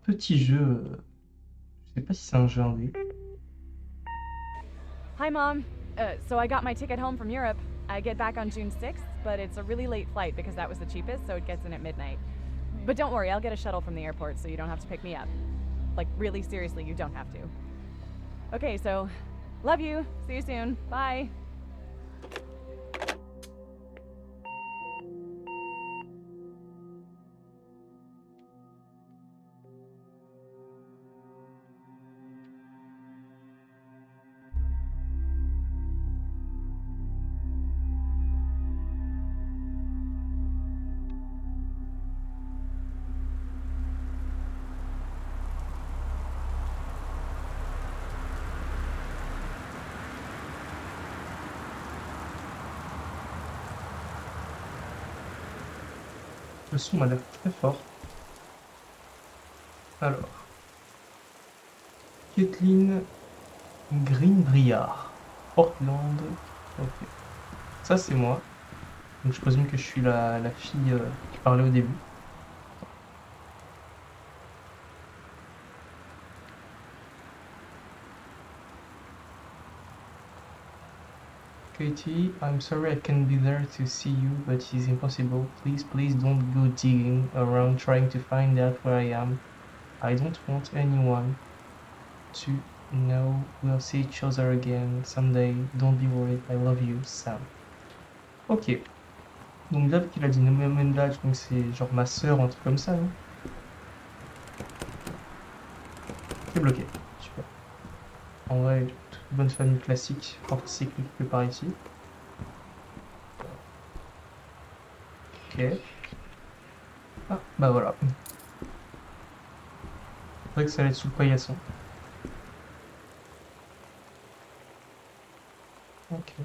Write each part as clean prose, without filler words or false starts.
petit jeu. Je sais pas si c'est un jeu indé. Hi, Mom. So I got my ticket home from Europe. I get back on June 6th, but it's a really late flight because that was the cheapest, so it gets in at midnight. But don't worry, I'll get a shuttle from the airport so you don't have to pick me up. Like, really seriously, you don't have to. Okay, so love you. See you soon. Bye. Le son m'a l'air très fort. Alors, Kathleen Greenbriard, Portland. Ok. Ça, c'est moi. Donc, je présume que je suis la fille qui parlait au début. Katie, I'm sorry I can't be there to see you, but it's impossible. Please don't go digging around trying to find out where I am. I don't want anyone to know we'll see each other again someday. Don't be worried. I love you, Sam. Ok. Donc là, qu'il a dit no moment d'âge, donc c'est genre ma sœur, un truc comme ça, non? C'est bloqué. Super. En vrai, toute bonne famille classique, fantastique quelque part ici. Ok. Ah, bah voilà. C'est vrai que ça allait être sous le paillasson. Ok.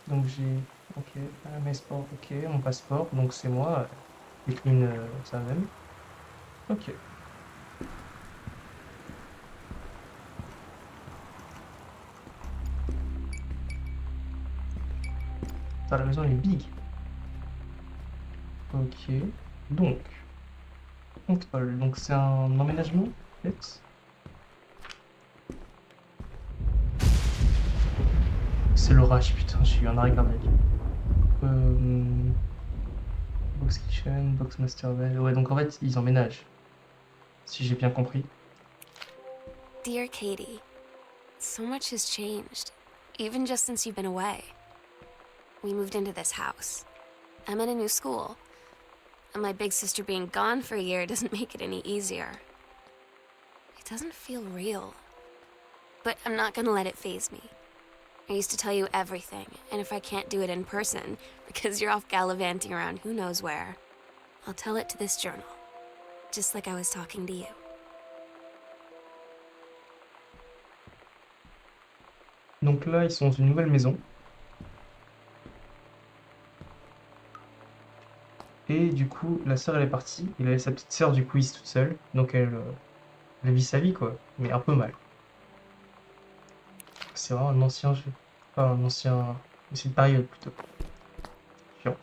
Donc j'ai. Ok. Mes sports, ok. Mon passeport, donc c'est moi. Décline ça même. Ok. Putain, la maison elle est big. Ok. Donc, contrôle. Donc c'est un emménagement, peut-être? C'est l'orage, putain, je suis en arrêt cardiaque. Euh, Box Kitchen, Box Master Bed. Ouais, donc en fait, ils emménagent, si j'ai bien compris. Dear Katie, so much has changed, even just since you've been away. We moved into this house. I'm in a new school, and my big sister being gone for a year doesn't make it any easier. It doesn't feel real, but I'm not gonna let it faze me. I used to tell you everything, and if I can't do it in person, because you're off gallivanting around who knows where, I'll tell it to this journal, just like I was talking to you. Donc là, ils sont dans une nouvelle maison. Et du coup, la sœur, elle est partie. Il avait sa petite sœur, du coup, ici toute seule. Donc elle vit sa vie, quoi. Mais un peu mal. C'est vraiment un ancien jeu. Pas un ancien. Mais c'est une période plutôt. Chiant.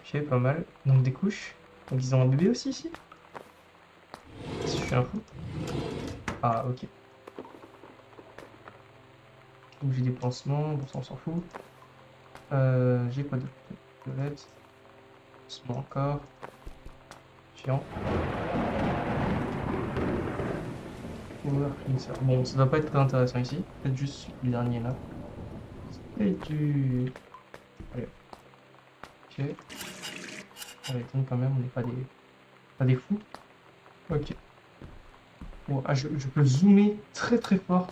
Ok, pas mal. Donc des couches. Donc ils ont un bébé aussi ici? Si je suis un fou. Ah, ok. Donc j'ai des pansements. Bon, ça, on s'en fout. J'ai quoi d'autre? Toilette. Pansement encore. Chiant. Power cleanser. Bon, ça doit pas être très intéressant ici. Peut-être juste le dernier là. Et du. Allez, ok. Allez, donc quand même, on n'est pas des fous. Ok. Bon, ah, je peux zoomer très très fort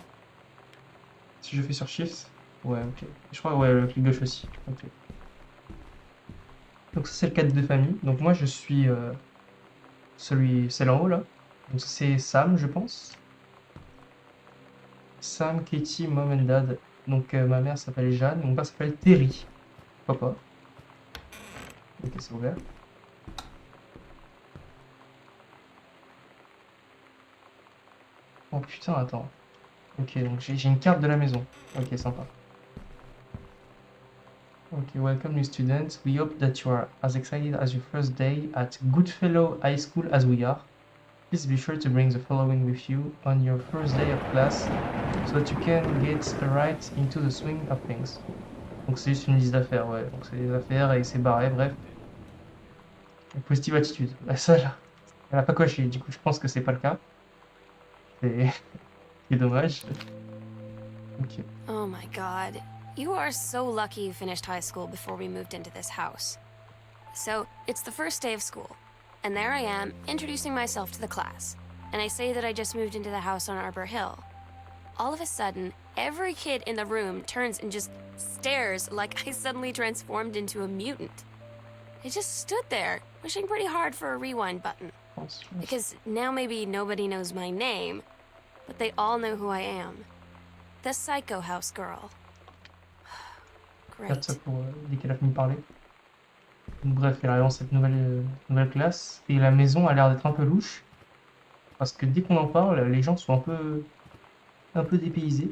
si je fais sur Shift. Ouais, ok. Je crois, ouais, le clic gauche aussi. Ok. Donc ça, c'est le cadre de famille. Donc moi, je suis celle en haut là. Donc ça, c'est Sam, je pense. Sam, Katie, Mom and Dad. Donc ma mère s'appelle Jeanne, mon père s'appelle Terry. Pourquoi pas? Ok, c'est ouvert. Oh putain, attends. Ok, donc j'ai une carte de la maison. Ok, sympa. Okay, welcome new students. We hope that you are as excited as your first day at Goodfellow High School as we are. Please be sure to bring the following with you on your first day of class so that you can get right into the swing of things. Donc c'est juste une liste d'affaires, ouais. Donc c'est des affaires et c'est barré, bref. Positive attitude. Bah, ça, là, elle a pas coché. Du coup, je pense que c'est pas le cas. C'est c'est dommage. Ok. Oh my god. You are so lucky you finished high school before we moved into this house. So, it's the first day of school, and there I am, introducing myself to the class. And I say that I just moved into the house on Arbor Hill. All of a sudden, every kid in the room turns and just stares like I suddenly transformed into a mutant. I just stood there, wishing pretty hard for a rewind button. Because now maybe nobody knows my name, but they all know who I am. The Psycho House Girl. Regarde ça Great. pour dès qu'elle a fini de parler. Donc, bref, elle arrive dans cette nouvelle classe et la maison a l'air d'être un peu louche parce que dès qu'on en parle, les gens sont un peu dépaysés.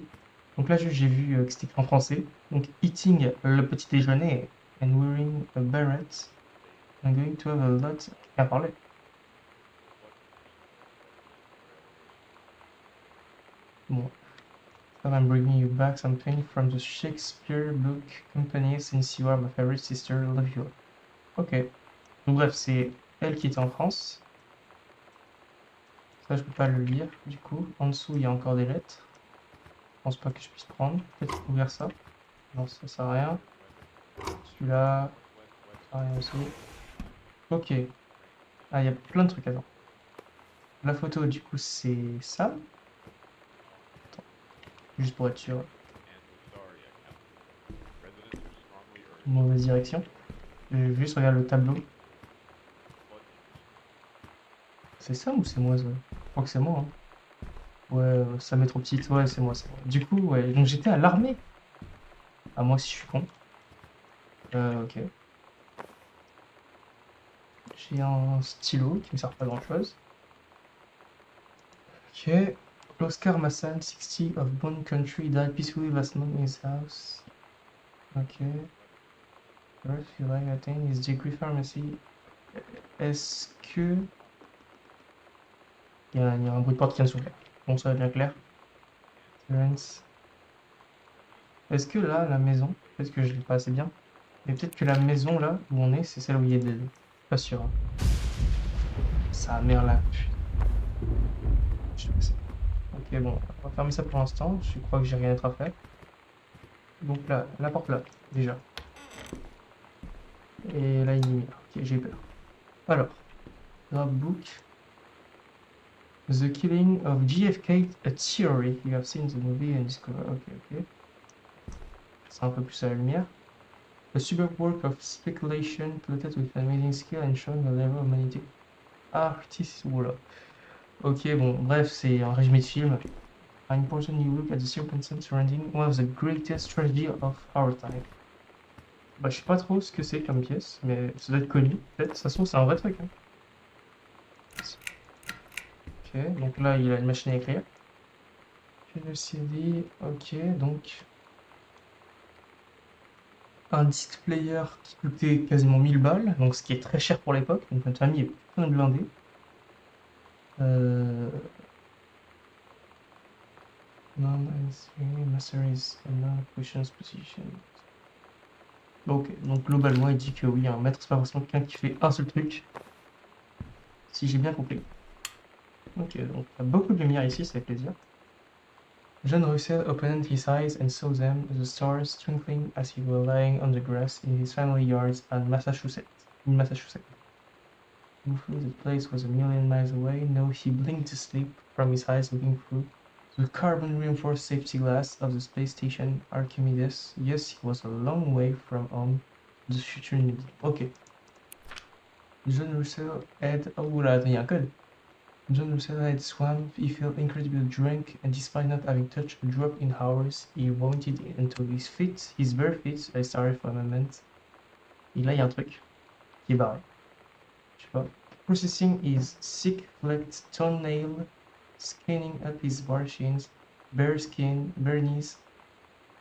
Donc là, j'ai vu que c'était écrit en français. Donc, eating le petit déjeuner and wearing a beret. I'm going to have a lot à parler. Bon. So I'm bringing you back something from the Shakespeare Book Company since you are my favorite sister. Love you. Ok. Donc bref, c'est elle qui était en France. Ça, je peux pas le lire, du coup. En dessous, il y a encore des lettres. Je pense pas que je puisse prendre. Peut-être ouvrir ça. Non, ça sert à rien. Celui-là, ça sert à rien aussi. Ok. Ah, il y a plein de trucs, attends. La photo, du coup, c'est ça. Attends. Juste pour être sûr. Mauvaise direction. Je vais juste regarder le tableau. C'est ça ou c'est moi ça? Je crois que c'est moi. Hein. Ouais, ça m'est trop petite. Ouais, c'est moi, c'est moi. Du coup, ouais, donc j'étais à l'armée. Ah, moi si je suis con. Ok. J'ai un stylo qui me sert pas grand chose. Ok. Oscar Massan, 60 of Bone Country, died peacefully last month in his house. Ok. First, you like attain his degree pharmacy. Est-ce que. Il y a un bruit de porte qui vient de s'ouvrir. Bon, ça va bien clair. Terence. Est-ce que là, la maison, peut-être que je l'ai pas assez bien, mais peut-être que la maison là où on est, c'est celle où il y a des. Pas sûr. Hein. Ça mère là. Je sais pas si- Ok, bon, on va fermer ça pour l'instant. Je crois que j'ai rien d'autre à faire. Donc là, la porte là, déjà. Et là, il y a une lumière. Ok, j'ai peur. Alors, Book. The Killing of JFK, a Theory. You have seen the movie and discovered. Ok, ok. C'est un peu plus à la lumière. A superb work of speculation plotted with amazing skill and showing a level of magnetic artist. Voilà. Ok, bon, bref, c'est un résumé de film. An important new look at the circumstances surrounding one of the greatest tragedy of our time. Bah, je sais pas trop ce que c'est comme pièce, mais ça doit être connu. Peut-être, ça se trouve, c'est un vrai truc. Hein. Ok, donc là, il a une machine à écrire. Le CD, ok, donc un disc player qui coûtait quasiment 1000 balles, donc ce qui est très cher pour l'époque, donc notre famille est plein de blindés. Non-masteries and non-questions position. Ok, donc globalement il dit que oui, un maître c'est pas forcément quelqu'un qui fait un seul truc, si j'ai bien compris. Ok, donc il y a beaucoup de lumière ici, ça fait plaisir. John Russell opened his eyes and saw them, the stars twinkling as he was lying on the grass in his family yards in Massachusetts. Hopefully the place was a million miles away. No, he blinked to sleep from his eyes looking through the carbon-reinforced safety glass of the space station Archimedes. Yes, he was a long way from home. The future needed. Ok. John Russell had... Oh là, attends, il y a un code. John Russell had swam, he felt incredibly drunk, and despite not having touched a drop in hours, he vomited into his bare feet. I started for a moment. Et là, il y a un truc qui est barré. Je sais pas. Processing his thick-flecked toenail, scanning up his bare shins, bare skin, bare knees,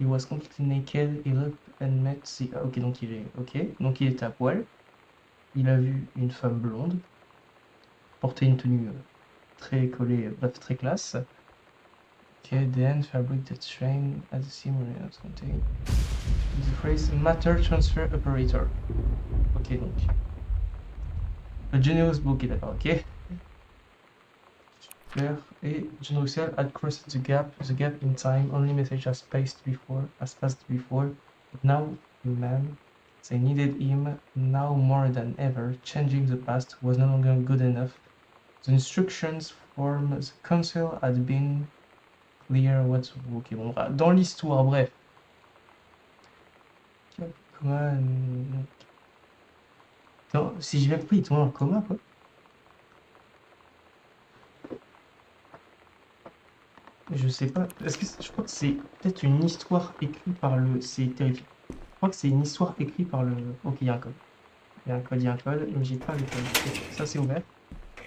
He was completely naked. He looked and met the... Ah, ok, donc il est... Ok, donc il était à poil. Il a vu une femme blonde porter une tenue très collée, bref, très classe. Ok, then fabric the train at the same contain the phrase matter transfer operator. Ok, donc. A generous bouquet, d'accord, ok. Super. Et John Russell had crossed the gap in time. Only message has passed before. But now, man, they needed him now more than ever. Changing the past was no longer good enough. The instructions from the council had been clear. What's ok, bon, dans l'histoire, bref. Coma. Non, si j'ai bien compris, il est tombé dans le coma, quoi. Je sais pas. Est-ce que je crois que c'est peut-être une histoire écrite par le. C'est terrifiant. Je crois que c'est une histoire écrite par le. Ok, il y a un code. Il y a un code, mais j'ai pas le code. Ok, ça c'est ouvert.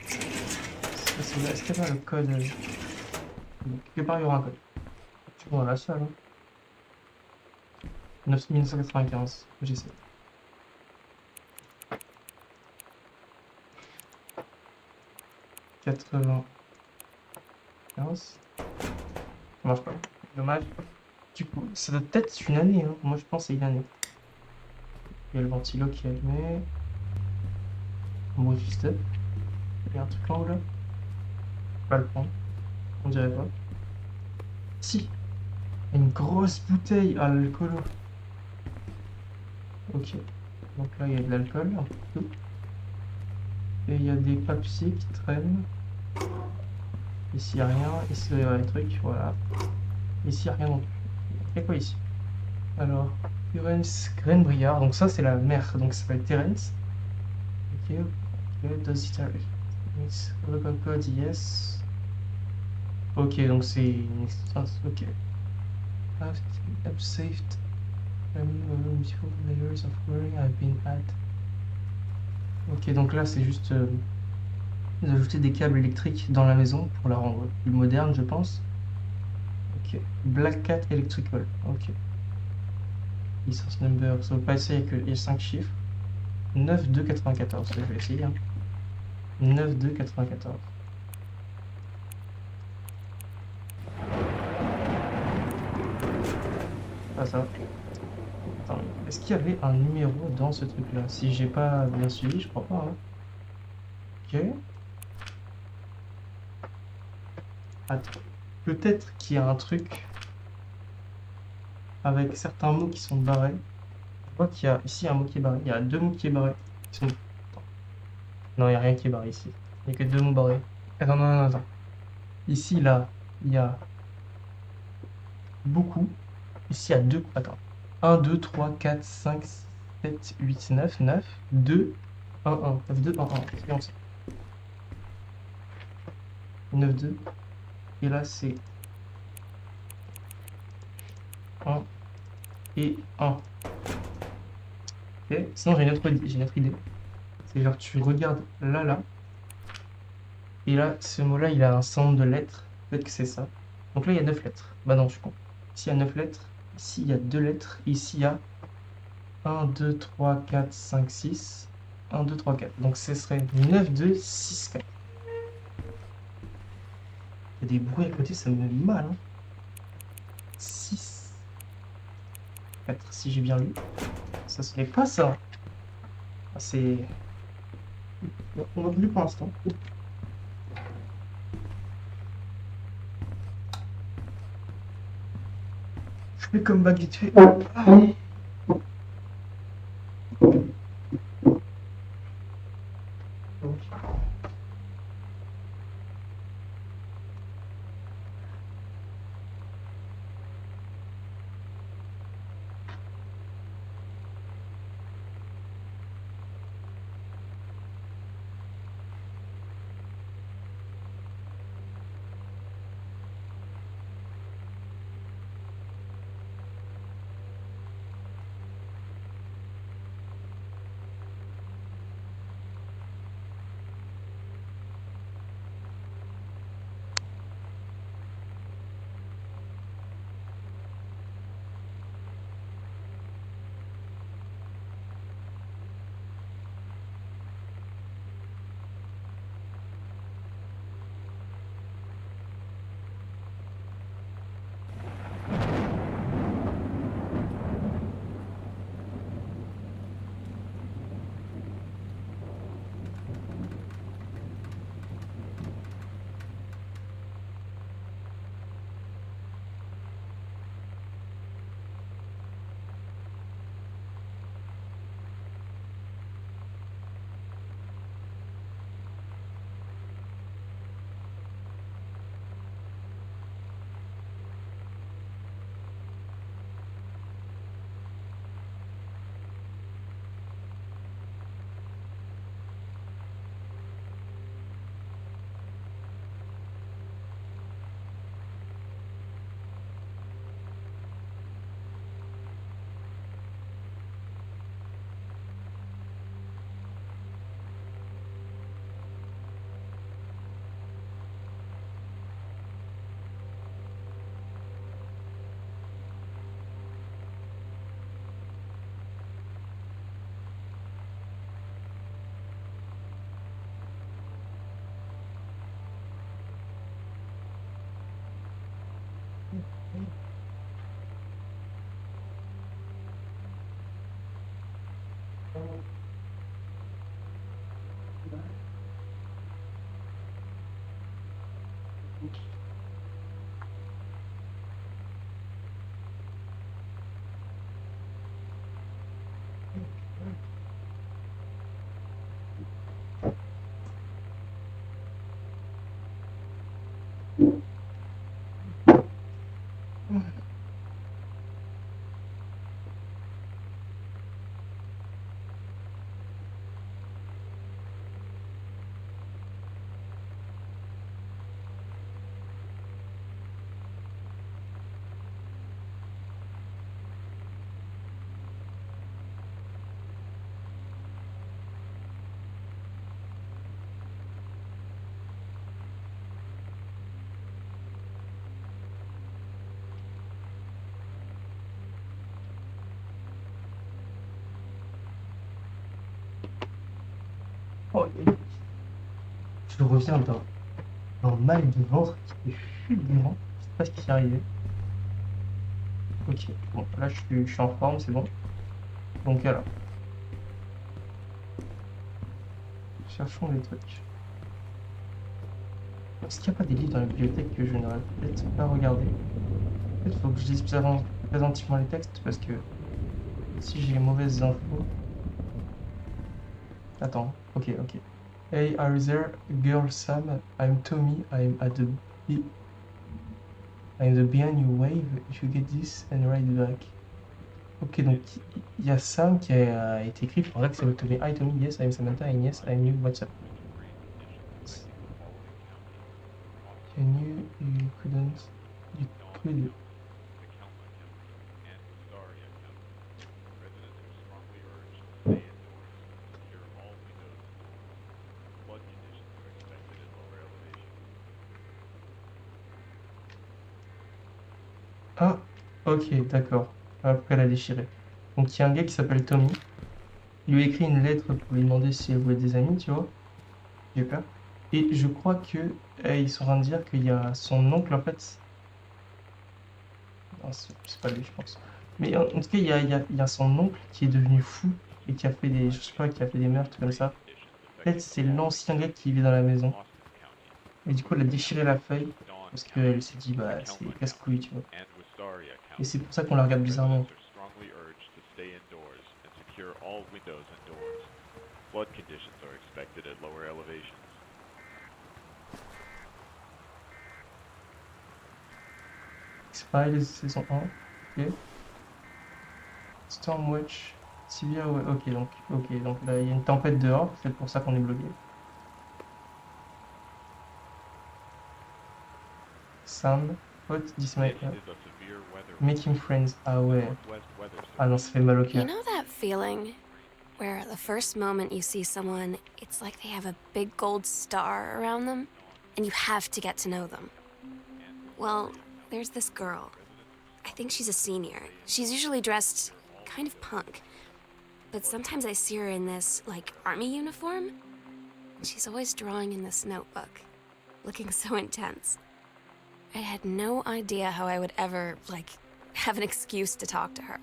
Ça c'est ouvert. Est-ce qu'il y a pas le code quelque part il y aura un code. Je suis dans la salle. 1995. J'essaie. « 95. Ça marche pas. Dommage. Du coup, ça doit peut-être une année. Hein. Moi je pense que c'est une année. Il y a le ventilo qui est allumé. Bon, juste. Il y a un truc en haut là. Pas le prendre. On dirait pas. Si. Une grosse bouteille à l'alcoolo. Ok. Donc là, il y a de l'alcool, un peu tout. Et il y a des papiers qui traînent. Ici, il n'y a rien. Ici, il y a des trucs. Voilà. Ici, il n'y a rien non plus. Il y a quoi ici? Alors, Terence Greenbriar. Donc ça, c'est la mère. Donc ça s'appelle Terence. Ok. Ok. Does it have... Local code, yes. Ok, donc c'est une existence. Ok. I've saved beautiful layers of wearing I've been at. Ok, donc là c'est juste ajouter des câbles électriques dans la maison pour la rendre plus moderne, je pense. Ok, Black Cat Electrical. Ok. License number, ça veut pas essayer avec les 5 chiffres. 9294, je vais essayer. Hein. 9294. Ah ça. Attends, est-ce qu'il y avait un numéro dans ce truc-là? Si j'ai pas bien suivi, je crois pas. Hein. Ok. Attends. Peut-être qu'il y a un truc avec certains mots qui sont barrés. Je vois qu'il y a ici un mot qui est barré. Il y a deux mots qui est barré. Attends. Non, il n'y a rien qui est barré ici. Il n'y a que deux mots barrés. Attends, non, non, attends. Ici, là, il y a beaucoup. Ici, il y a deux. Attends. 1, 2, 3, 4, 5, 7, 8, 9, 9, 2, 1, 1. 9, 2, 1, 1. C'est bien ça. 9, 2. Et là, c'est 1 et 1. Ok. Sinon, j'ai une autre idée. C'est genre, tu regardes là, là. Et là, ce mot-là, il a un certain nombre de lettres. Peut-être que c'est ça. Donc là, il y a 9 lettres. Bah non, je suis con. Ici, il y a 9 lettres. Ici, il y a 2 lettres. Ici, il y a 1, 2, 3, 4, 5, 6. 1, 2, 3, 4. Donc ce serait 9, 2, 6, 4. Il y a des bruits à côté, ça me met mal. Hein. 6, 4, si j'ai bien lu. Ça se fait pas, ça. Ah, c'est... On va plus pour l'instant. Je fais comme bague vite fait. Ah. Oh, je reviens d'un mal de ventre qui est fulgurant. Je sais pas ce qui est arrivé. Ok, bon, là je suis en forme, c'est bon. Donc alors, cherchons les trucs. Est-ce qu'il n'y a pas des livres dans la bibliothèque que je n'aurais peut-être pas regardé? Peut-être faut que je lise plus attentivement les textes parce que si j'ai les mauvaises infos. Attends, ok. Hey, are there, girl Sam? I'm Tommy. I'm the behind you wave. If you get this and write back. Ok, donc il y a Sam qui a été écrit. En vrai, que c'est Tommy. Hi Tommy, yes, I'm Samantha, and yes, I'm you. What's up? Can you couldn't, you could. Ah, ok, d'accord. Après, elle a déchiré. Donc, il y a un gars qui s'appelle Tommy. Il lui a écrit une lettre pour lui demander si elle voulait des amis, tu vois. J'ai peur. Et je crois que ils sont en train de dire qu'il y a son oncle, en fait. Non, c'est pas lui, je pense. Mais en tout cas, il y a son oncle qui est devenu fou et qui a fait des, je sais pas, qui a fait des meurtres comme ça. Peut-être c'est l'ancien gars qui vit dans la maison. Et du coup, elle a déchiré la feuille parce qu'elle s'est dit, bah, c'est casse-couille, tu vois. Et c'est pour ça qu'on la regarde bizarrement. Flood conditions are expected at lower elevations. X-Files saison 1. Ok. Stormwatch. Severe, ouais, ok, donc là il y a une tempête dehors, c'est pour ça qu'on est bloqué. Sound, hot, this might help. Making friends, ah ouais. Ah non, ça fait mal au You cœur. know that feeling where the first moment you see someone, it's like they have a big gold star around them, and you have to get to know them? Well, there's this girl. I think she's a senior. She's usually dressed kind of punk. But sometimes I see her in this, like, army uniform. And she's always drawing in this notebook, looking so intense. I had no idea how I would ever, like, have an excuse to talk to her.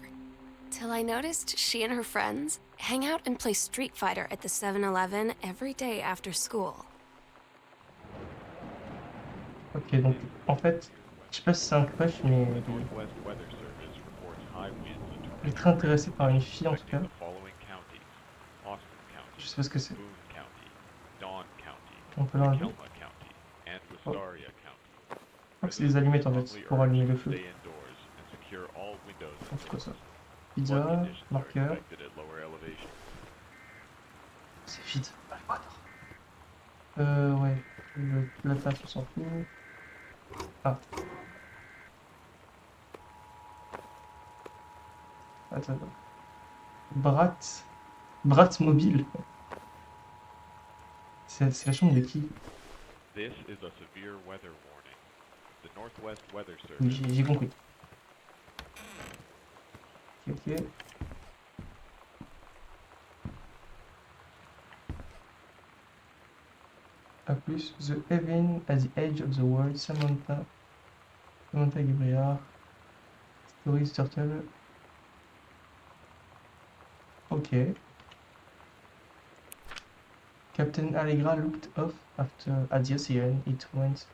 Till I noticed she and her friends hang out and play Street Fighter at the 7-Eleven every day after school. Ok, donc en fait, je sais pas si c'est un crush, mais il est très intéressé par une fille en tout cas. Je sais pas ce que c'est. On peut l'enlever. Oh. Je crois que c'est des allumettes en fait, pour allumer le feu. C'est quoi ça? Pizza, marqueur. C'est vide. Ouais. La tasse, on s'en fout. Ah. Attends. Brat mobile. C'est la chambre de qui? Oui, j'ai compris. Ok. A plus, the heaven at the edge of the world, Samantha Gabriel. Tourist turtle. Okay. Captain Allegra looked off at the ocean. It went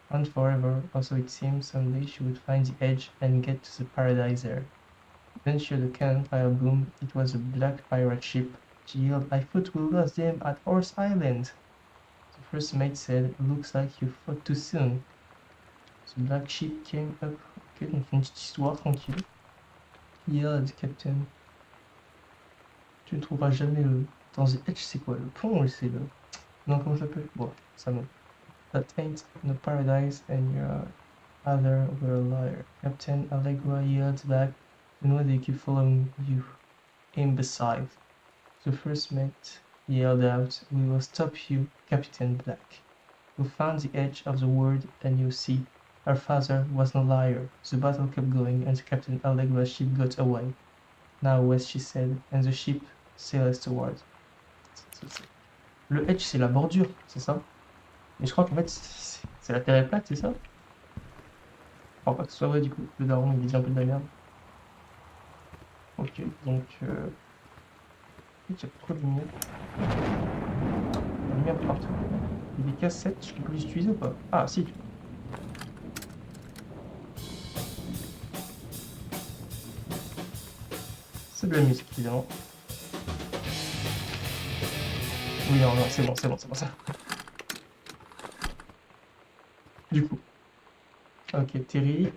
on forever. Also, it seemed someday she would find the edge and get to the paradise there. Then she heard a cannon fire boom. It was a black pirate ship. She yelled, "I thought we lost them at Horse Island." The first mate said, "Looks like you fought too soon." The black ship came up. Ok, donc une petite histoire tranquille. Yelled, Captain. Tu ne trouveras jamais le... Dans The Edge, c'est quoi? Le pont, c'est le... Non, comment ça s'appelle? Bon, ça me... That ain't no paradise and your other were a liar. Captain Allegra yelled back, "Then why do you keep following you, imbecile?" The first mate yelled out, "We will stop you, Captain Black. You found the edge of the world and you see, our father was no liar." The battle kept going and Captain Allegra's ship got away. "Now west," she said, and the ship sailed toward. Le edge, c'est la bordure, c'est ça? Et je crois qu'en fait, c'est la terre est plate, c'est ça? Je crois pas que ce soit vrai du coup. Le daron, il dit un peu de la merde. Ok, donc... Il y a trop de lumière. La lumière partout. Il y a des cassettes, je peux les utiliser ou pas? Ah, si. C'est de la musique, évidemment. Oui, non, non, c'est bon, c'est bon, c'est bon, ça. Du coup. Ok, Terry.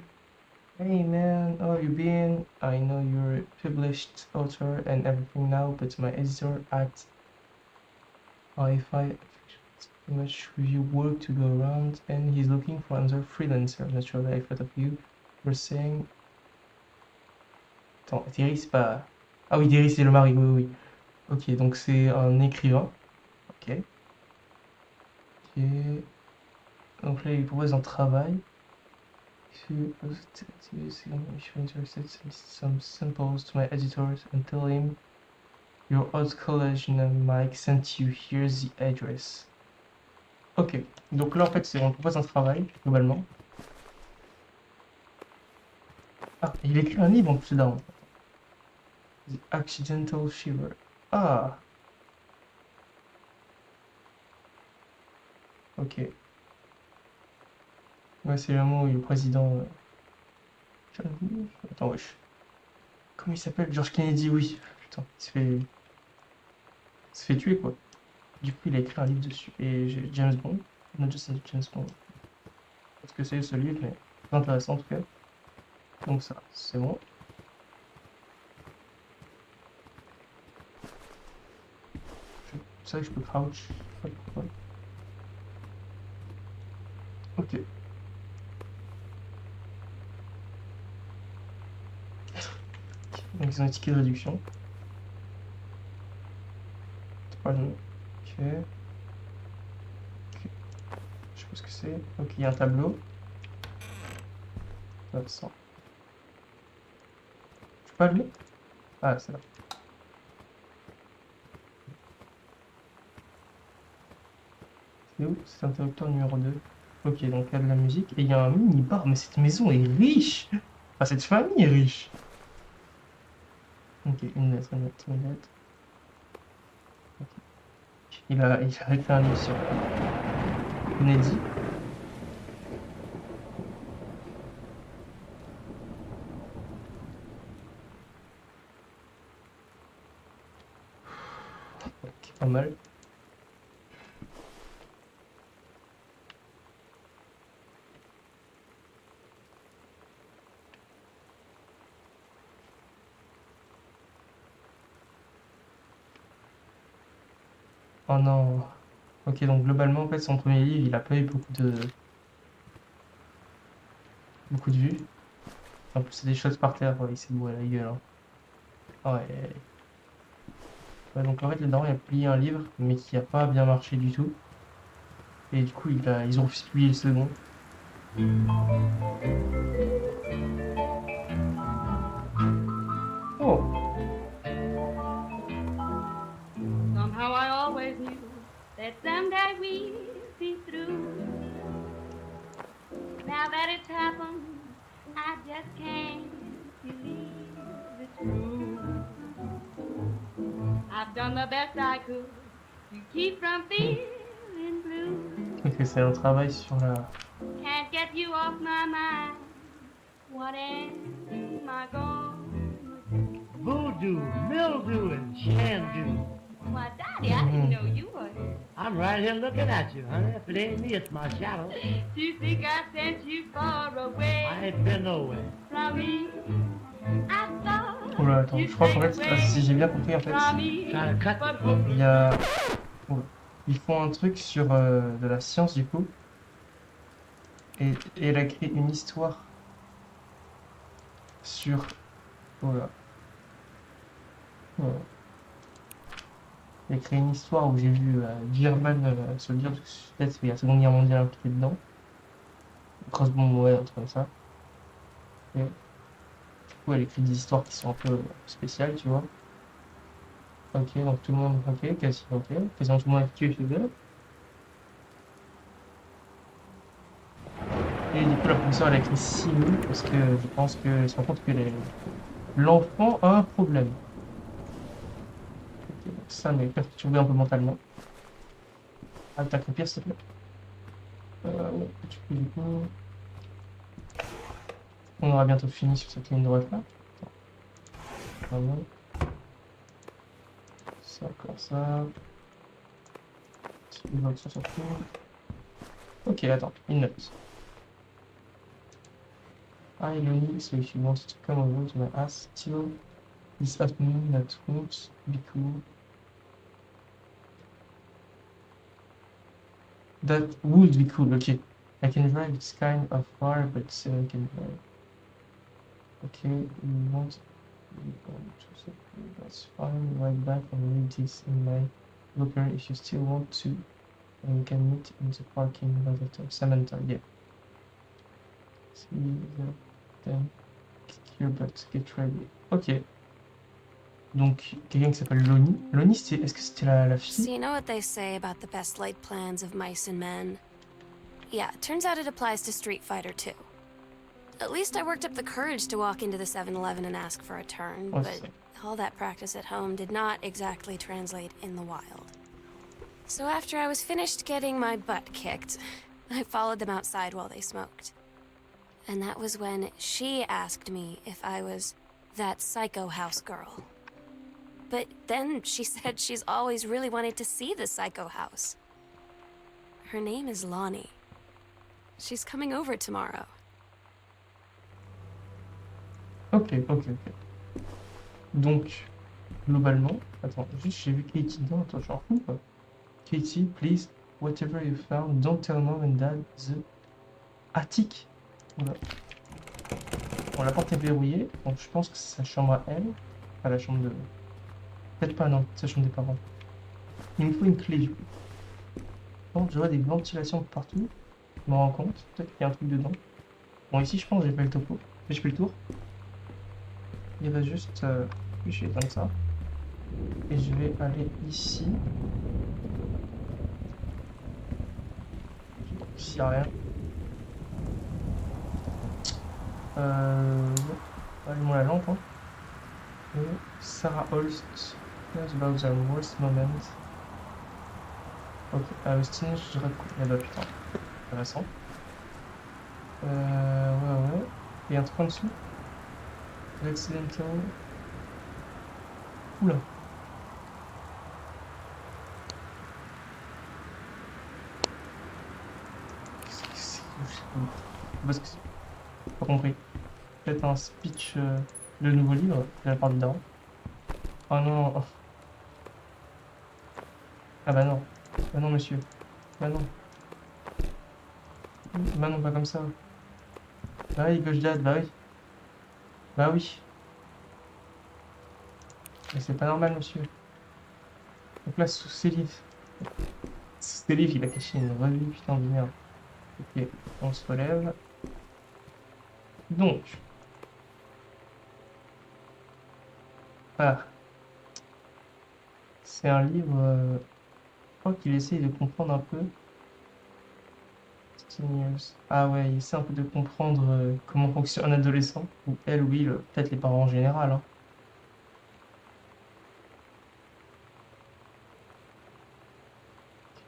"Hey man, how have you been? I know you're a published author and everything now, but my editor at hi-fi too much review work to go around and he's looking for another freelancer. Naturally, I thought of you. You're saying..." Attends, Terry, c'est pas... Ah oui, Terry, c'est le mari, oui, oui. Ok, donc c'est un écrivain. Ok. Ok. Donc là, il propose un travail. If you're interested, send some samples to my editors and tell him your old college Mike sent you. Here's the address. Ok, donc là en fait c'est on propose un travail globalement. Ah, il écrit un livre en plus là. The Accidental Shiver. Ah. Ok. Ouais, c'est le moment où le président. Attends, wesh. Comment il s'appelle? George Kennedy, oui. Putain, il se fait tuer quoi. Du coup, il a écrit un livre dessus. Et j'ai James Bond. Not just James Bond. Parce que c'est ce livre, mais c'est intéressant en tout cas. Donc ça, c'est bon. C'est vrai que je peux crouch. Je sais pas pourquoi. Ok. Donc ils ont un ticket de réduction. 3 Ok. Ok. Je sais pas ce que c'est. Ok, il y a un tableau. Ça. Je peux pas le lire? Ah, c'est là. C'est où? C'est interrupteur numéro 2. Ok, donc il y a de la musique. Et il y a un mini-bar. Mais cette maison est riche! Enfin, cette famille est riche! Ok, une lettre. Ok. Il a écrit un livre sur Kennedy. Ok, pas mal. Oh non. Ok, donc globalement, en fait, son premier livre, il a pas eu beaucoup de vues. En plus, c'est des choses par terre. Ouais, il s'est bourré la gueule. Hein. Ouais. Ouais, donc en fait, le daron il a publié un livre, mais qui a pas bien marché du tout. Et du coup, ils ont refusé de publier le second. Oh! Somehow I always knew that someday we'd be through. Now that it's happened, I just can't believe it's true. I've done the best I could to keep from feeling blue. Ok, c'est un travail sur la... Can't get you off my mind. What am I gonna do? Voodoo, mildew, and shandu. Why, Daddy, I didn't know you were. I'm right here looking at you, honey. If it ain't me, it's my shadow. Do you think I sent you far away I ain't been nowhere. from me? I thought Oula, attends, you'd je crois qu'en stay fait, away si j'ai bien compris, en fait, from me. Trying to cut But il y a... Oula. Ils font un truc sur de la science, du coup. Et elle a créé une histoire sur... Voilà. Voilà. Elle a créé une histoire où j'ai vu German Soldier, peut-être il y a la Seconde Guerre mondiale impliquée dedans. Crossbomb, ouais, un truc comme ça. Et du coup, elle écrit des histoires qui sont un peu spéciales, tu vois. Ok, donc tout le monde, ok, quasiment tout le monde est tué chez elle. Et du coup, la professeure, elle a écrit 6 mots parce que je pense qu'elle se rend compte que l'enfant a un problème. Ok, donc ça m'est perturbé un peu mentalement. Ah, t'as que pire, s'il te plaît. Ouais, du coup, on aura bientôt fini sur cette ligne droite là. Voilà. Ça, comme ça. Petit bloc, ça surtout. Ok, attends, une note. Hi Lonnie, so if you wanted to come over to my house still this afternoon, that won't be cool. That would be cool, okay. I can drive, it's kind of far, but still I can drive. Okay, you want to say that's fine, right back and leave this in my locker if you still want to. And we can meet in the parking lot of Samantha, yeah. See you then. Kick your butt, get ready. Ok. Donc, quelqu'un qui s'appelle Lonnie. Lonnie, est-ce que c'était la So fille? you know what they say about the best laid plans of mice and men? Yeah, turns out it applies to Street Fighter too. At least I worked up the courage to walk into the 7-Eleven and ask for a turn, Oh, but all that practice at home did not exactly translate in the wild. So after I was finished getting my butt kicked, I followed them outside while they smoked. And that was when she asked me if I was that psycho house girl. But then she said she's always really wanted to see the psycho house. Her name is Lonnie. She's coming over tomorrow. Ok. Donc, globalement, attends, juste j'ai vu Katie dedans, attends, je suis en fou quoi. Katie, please, whatever you found, don't tell mom and dad the attic. Voilà. Bon, la porte est verrouillée, donc je pense que c'est sa chambre à elle. Pas la chambre de... Peut-être pas, non, sa chambre des parents. Il me faut une clé du coup. Bon, je vois des ventilations partout. Je me rends compte, peut-être qu'il y a un truc dedans. Bon, ici, je pense que j'ai fait le topo. J'ai fait le tour. Il va juste... Oui, je vais éteindre ça. Et je vais aller ici. Ici, il n'y a rien. Allumons la lampe. Hein. Et Sarah Holst knows about the worst moment. Ok, Austin, je dirais que... Eh bah putain, intéressant. Ouais. Il y a un truc en dessous. Accidental. Oula. C'est parce que c'est pas compris. Peut-être un speech de nouveau livre de la part du daron. Oh non. Ah bah non. Bah non monsieur. Bah non. Bah non, pas comme ça. Bah oui, gauche date, bah oui. Bah oui. Mais c'est pas normal monsieur. Donc là, sous ces livres. Sous ces livres, il a caché une revue, putain de merde. Ok, on se relève. Donc. Ah. C'est un livre... je crois qu'il essaye de comprendre un peu years. Ah ouais, il essaie un peu de comprendre comment fonctionne un adolescent. Ou elle, oui, peut-être les parents en général. Hein.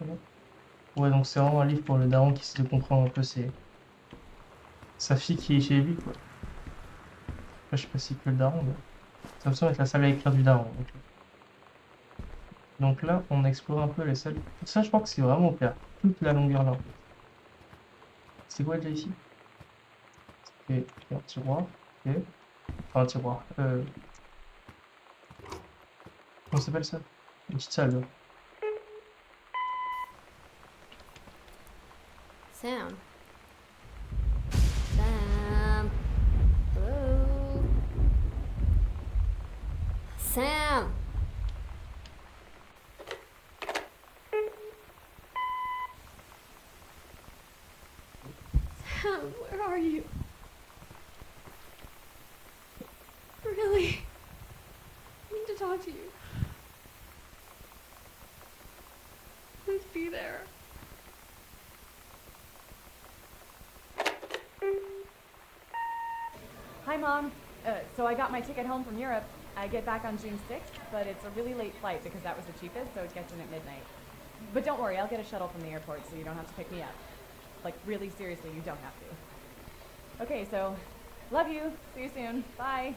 Ok. Ouais, donc c'est vraiment un livre pour le daron qui essaie de comprendre un peu sa fille qui est chez lui, quoi. Après, je sais pas si que le daron, mais ça me semble être la salle à écrire du daron. Donc là, on explore un peu les salles. Tout ça, je crois que c'est vraiment clair. Toute la longueur là. C'est quoi déjà ici? Ok, un tiroir. Ok. Enfin, un tiroir. Comment ça s'appelle ça? Une petite salle. Là. Sam. Sam. Hello. Sam. Sam, where are you? Really? I need to talk to you. Please be there. Hi, Mom. So I got my ticket home from Europe. I get back on June 6th, but it's a really late flight because that was the cheapest, so it gets in at midnight. But don't worry, I'll get a shuttle from the airport so you don't have to pick me up. Like, really seriously, you don't have to. Okay, so, love you. See you soon. Bye.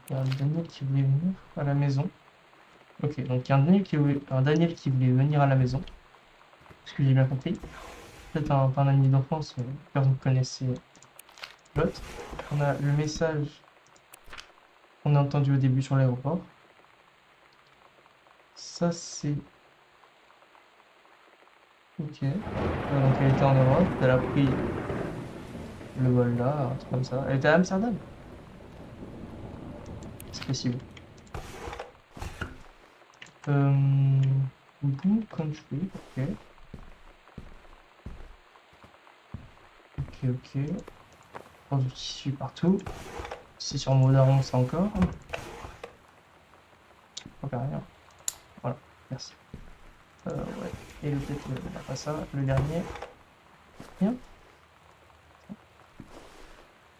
Il y a un Daniel qui voulait venir à la maison. Ok, donc il y a un Daniel qui voulait venir à la maison. Ce que j'ai bien compris. Peut-être un ami d'enfance, mais personne ne connaissait l'autre. On a le message qu'on a entendu au début sur l'aéroport. Ça, c'est... Ok. Donc elle était en Europe, elle a pris le vol là, un truc comme ça. Elle était à Amsterdam. C'est possible. Blue Country, ok. Ok. Oh, du tissu partout. Si sur Modaron, c'est encore. Ok, rien. Voilà, merci. Ouais. Et peut-être pas ça, le dernier. Rien.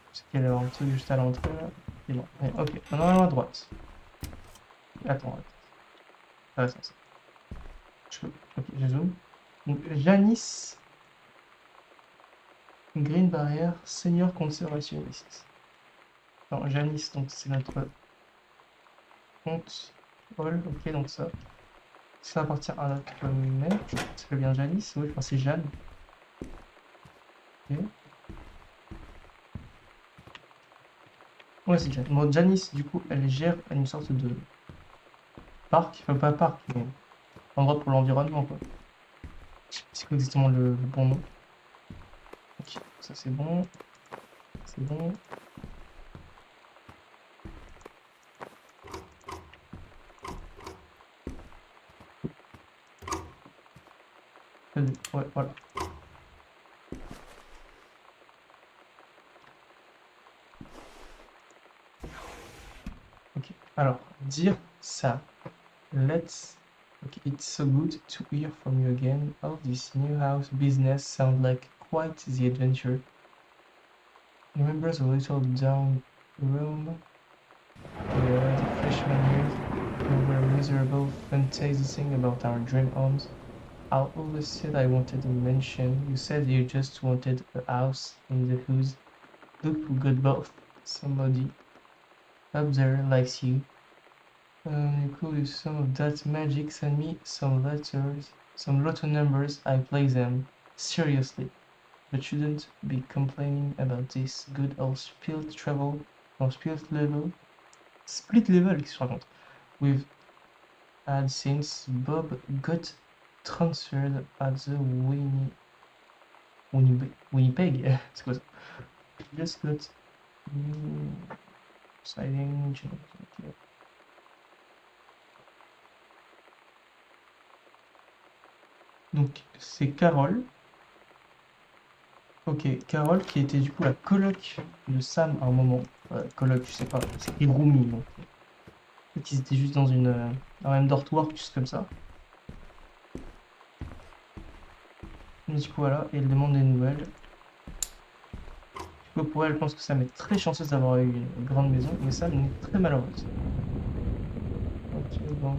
Parce qu'il y a un truc juste à l'entrée là. Et bon, ouais, ok, maintenant à droite. Attends. Ah, ça. Ok, je zoome. Donc, Janice. Green Barrier, senior conservationniste. Non, Janice, donc c'est notre compte. Ok, donc ça appartient à notre mère. Je crois que c'est bien Janice. Oui, je crois que c'est Jeanne. Ok. Ouais, c'est Jeanne. Bon, Janice, du coup, elle gère une sorte de parc. Enfin, pas parc, mais endroit pour l'environnement, quoi. Je sais pas c'est quoi exactement le bon nom. Ok, ça c'est bon. C'est bon. Ouais, voilà. Ok, alors, dire ça. Okay, it's so good to hear from you again. Oh, this new house business sounds like quite the adventure. Remember the little down room where the freshman years we were miserable, fantasizing about our dream homes? I always said I wanted a mansion. You said you just wanted a house in the woods. Look, we got both. Somebody up there likes you. You could use some of that magic. Send me some letters, some lotto numbers. I play them. Seriously. But shouldn't be complaining about this good old split travel or split level. Split level, qu'est-ce que je raconte? We've had since Bob got transferred at the Winnipeg. C'est quoi ça? Just got siding. Okay. Donc c'est Carole. Ok, Carole qui était du coup la coloc de Sam à un moment. Coloc, je sais pas, c'est roomie donc. Peut-être qu'ils étaient juste dans un même dortoir, quelque chose comme ça. Mais du coup, voilà, et elle demande des nouvelles. Du coup, pour elle, je pense que ça m'est très chanceuse d'avoir eu une grande maison, mais ça m'est très malheureuse. Ok, bon.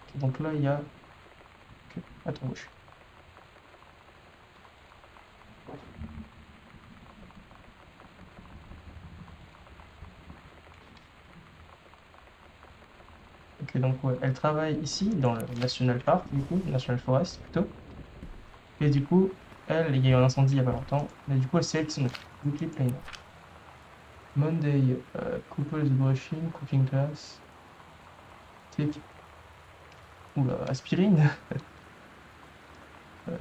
Ok, donc là, il y a... ok, attends, gauche. Ok, donc ouais, elle travaille ici, dans le National Park, du coup, National Forest plutôt. Et du coup, elle, il y a eu un incendie il y a pas longtemps, mais du coup, c'est elle qui s'en occupe. Weekly Planner. Monday, couple is brushing, cooking class. Take... Oula, aspirine. Bon,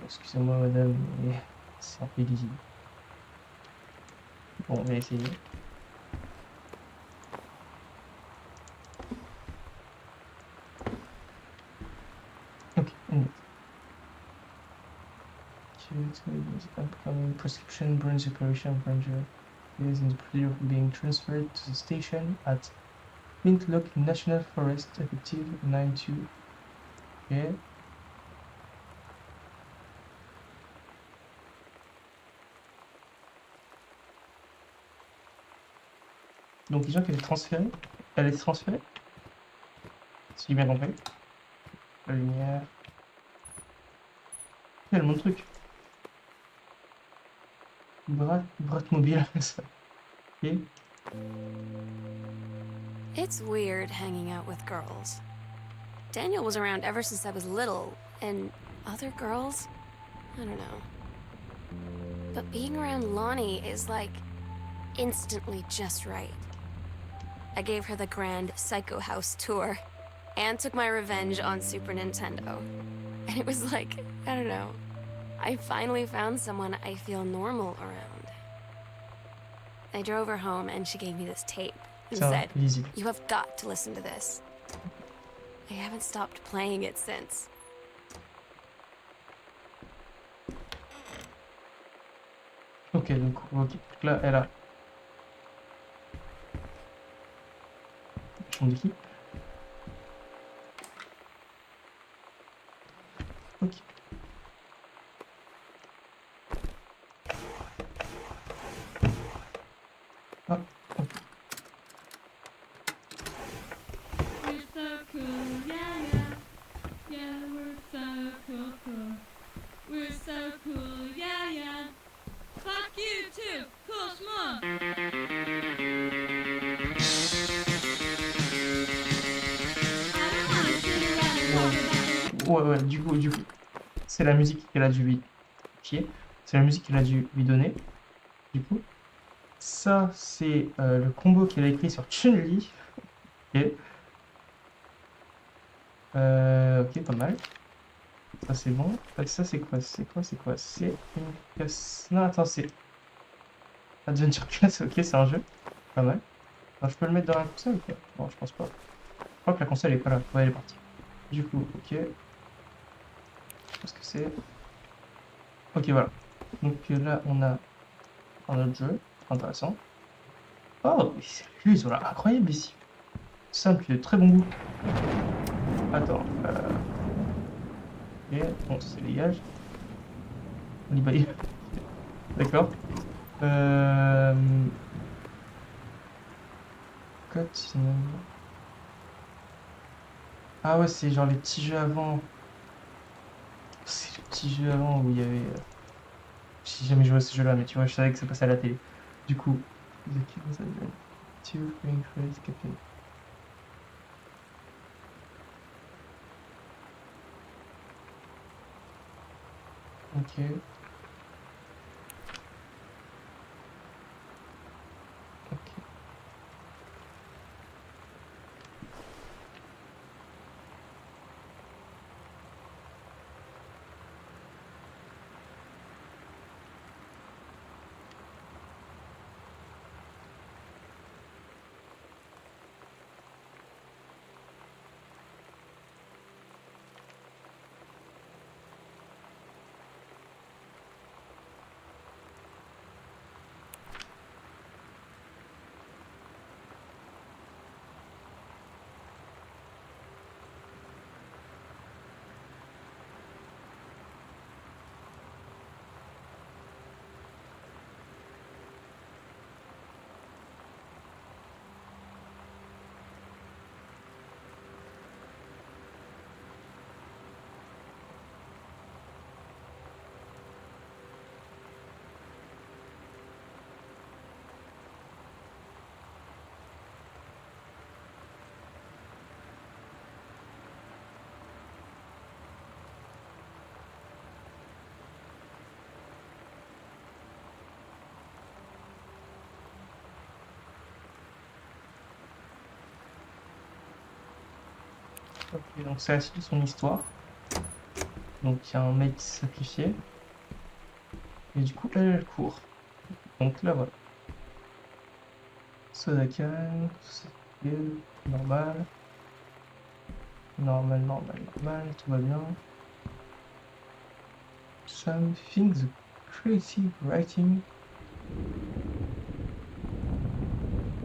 excusez-moi madame, mais c'est un peu illisible. Bon, on va essayer. Ok, une minute. Upcoming prescription burn separation ranger is in the procedure of being transferred to the station at Flintlock National Forest, effective 9/2. Ok. Donc, les gens qui étaient transférés, elle est transférée, si j'ai bien compris. La lumière. Tellement de trucs. Bratmobile, ça. Ok. It's weird hanging out with girls. Daniel was around ever since I was little, and other girls? I don't know. But being around Lonnie is like instantly just right. I gave her the grand Psycho House tour and took my revenge on Super Nintendo. And it was like, I don't know, I finally found someone I feel normal around. I drove her home and she gave me this tape and C'est un said, peu lisible. "You have got to listen to this." I haven't stopped playing it since. Ok, donc là, elle a chambre d'équipe. Ok. Ah, ok. We're so cool, yeah, yeah. Yeah, we're so cool, cool. We're so cool, yeah, yeah. Fuck you too, cool schmuck. I don't wanna sit around and talk about Ouais, ouais, du coup, c'est la musique qu'elle a dû lui fier. C'est la musique qu'elle a dû lui donner. Du coup, ça, c'est le combo qu'elle a écrit sur Chun-Li. Ok. Ok, pas mal. Ça, c'est bon. Ça, c'est quoi? C'est quoi? C'est quoi? C'est une casse. Non, attends, c'est Adventure Class. Ok, c'est un jeu. Pas mal. Alors, je peux le mettre dans la console ou pas? Bon, je pense pas. Je crois que la console est pas là. Ouais, elle est partie. Du coup, ok. Qu'est-ce que c'est? Ok, voilà. Donc là, on a un autre jeu. Intéressant. Oh, mais c'est lui, ils ont l'air incroyable ici. Simple, de très bon goût. Attends. Ok, bon, ça dégage. On y va. D'accord. Euh... Code cinéma. Ah ouais, c'est genre les petits jeux avant. C'est les petits jeux avant où il y avait. J'ai jamais joué à ce jeu-là, mais tu vois, je savais que ça passait à la télé. Du coup, The King's Advent. Two Ring Phrase Captain. Ok. Ok. Ok, donc c'est la suite de son histoire. Donc il y a un mec qui s'est sacrifié. Et du coup, elle court. Donc là, voilà. Sodakan, c'est normal. Normal, tout va bien. Something the creative writing.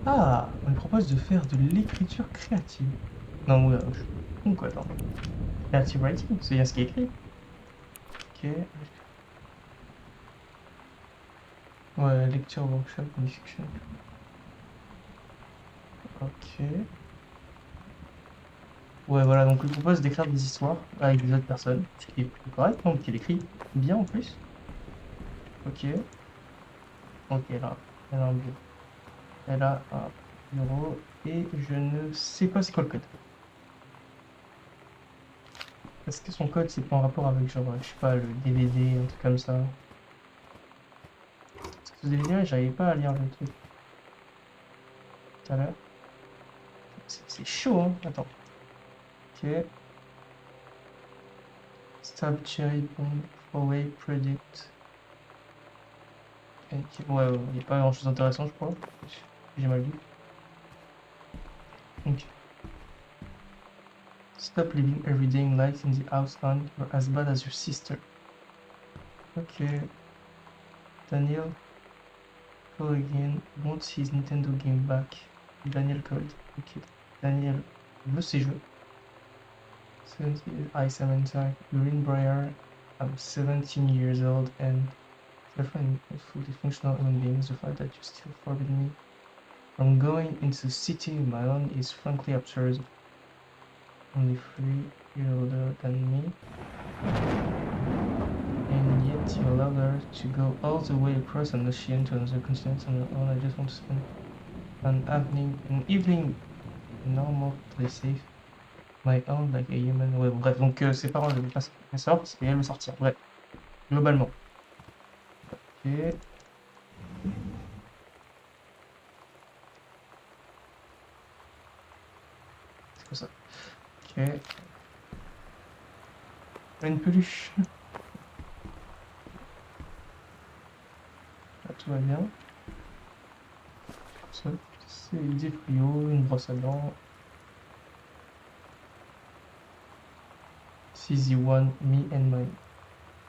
Ah, on me propose de faire de l'écriture créative. Non, ouais, je suis con quoi, attends. Creative writing, c'est bien ce qui est écrit. Ok. Ouais, lecture workshop, discussion. Ok. Ouais, voilà, donc on lui propose d'écrire des histoires avec des autres personnes, ce qui est plutôt correct, donc il écrit bien en plus. Ok. Ok, elle a un bureau. Elle a un bureau et je ne sais pas c'est quoi le code. Est-ce que son code c'est pas en rapport avec genre, je sais pas, le DVD, un truc comme ça? Parce que ce DVD-là, j'arrivais pas à lire le truc tout à l'heure. C'est chaud, hein? Attends. Ok. Stop cherry bomb away predict. Ok, ouais, il n'y a pas grand chose d'intéressant, je crois. J'ai mal lu. Ok. Stop living everyday life in the house on you're as bad as your sister. Ok. Daniel call again. Wants his Nintendo game back. Daniel called. Ok. Daniel veut ses jeux. 70 I Samantha. You're in Briar. I'm 17 years old and different fully functional human beings. The fact that you still forbid me from going into the city on my own is frankly absurd. Only 3 years older than me. And yet you allowed her to go all the way across an ocean to another continent on her own. I just want to spend an evening normal, play safe, my own like a human. Ouais, bon, bref, donc ses parents ne veulent pas qu'elle sorte et elle veut sortir. Bref, globalement. Ok. C'est quoi ça? Ok. Une peluche. Là, tout va bien. Ça, c'est des fluos, une brosse à dents. CZ1, me and my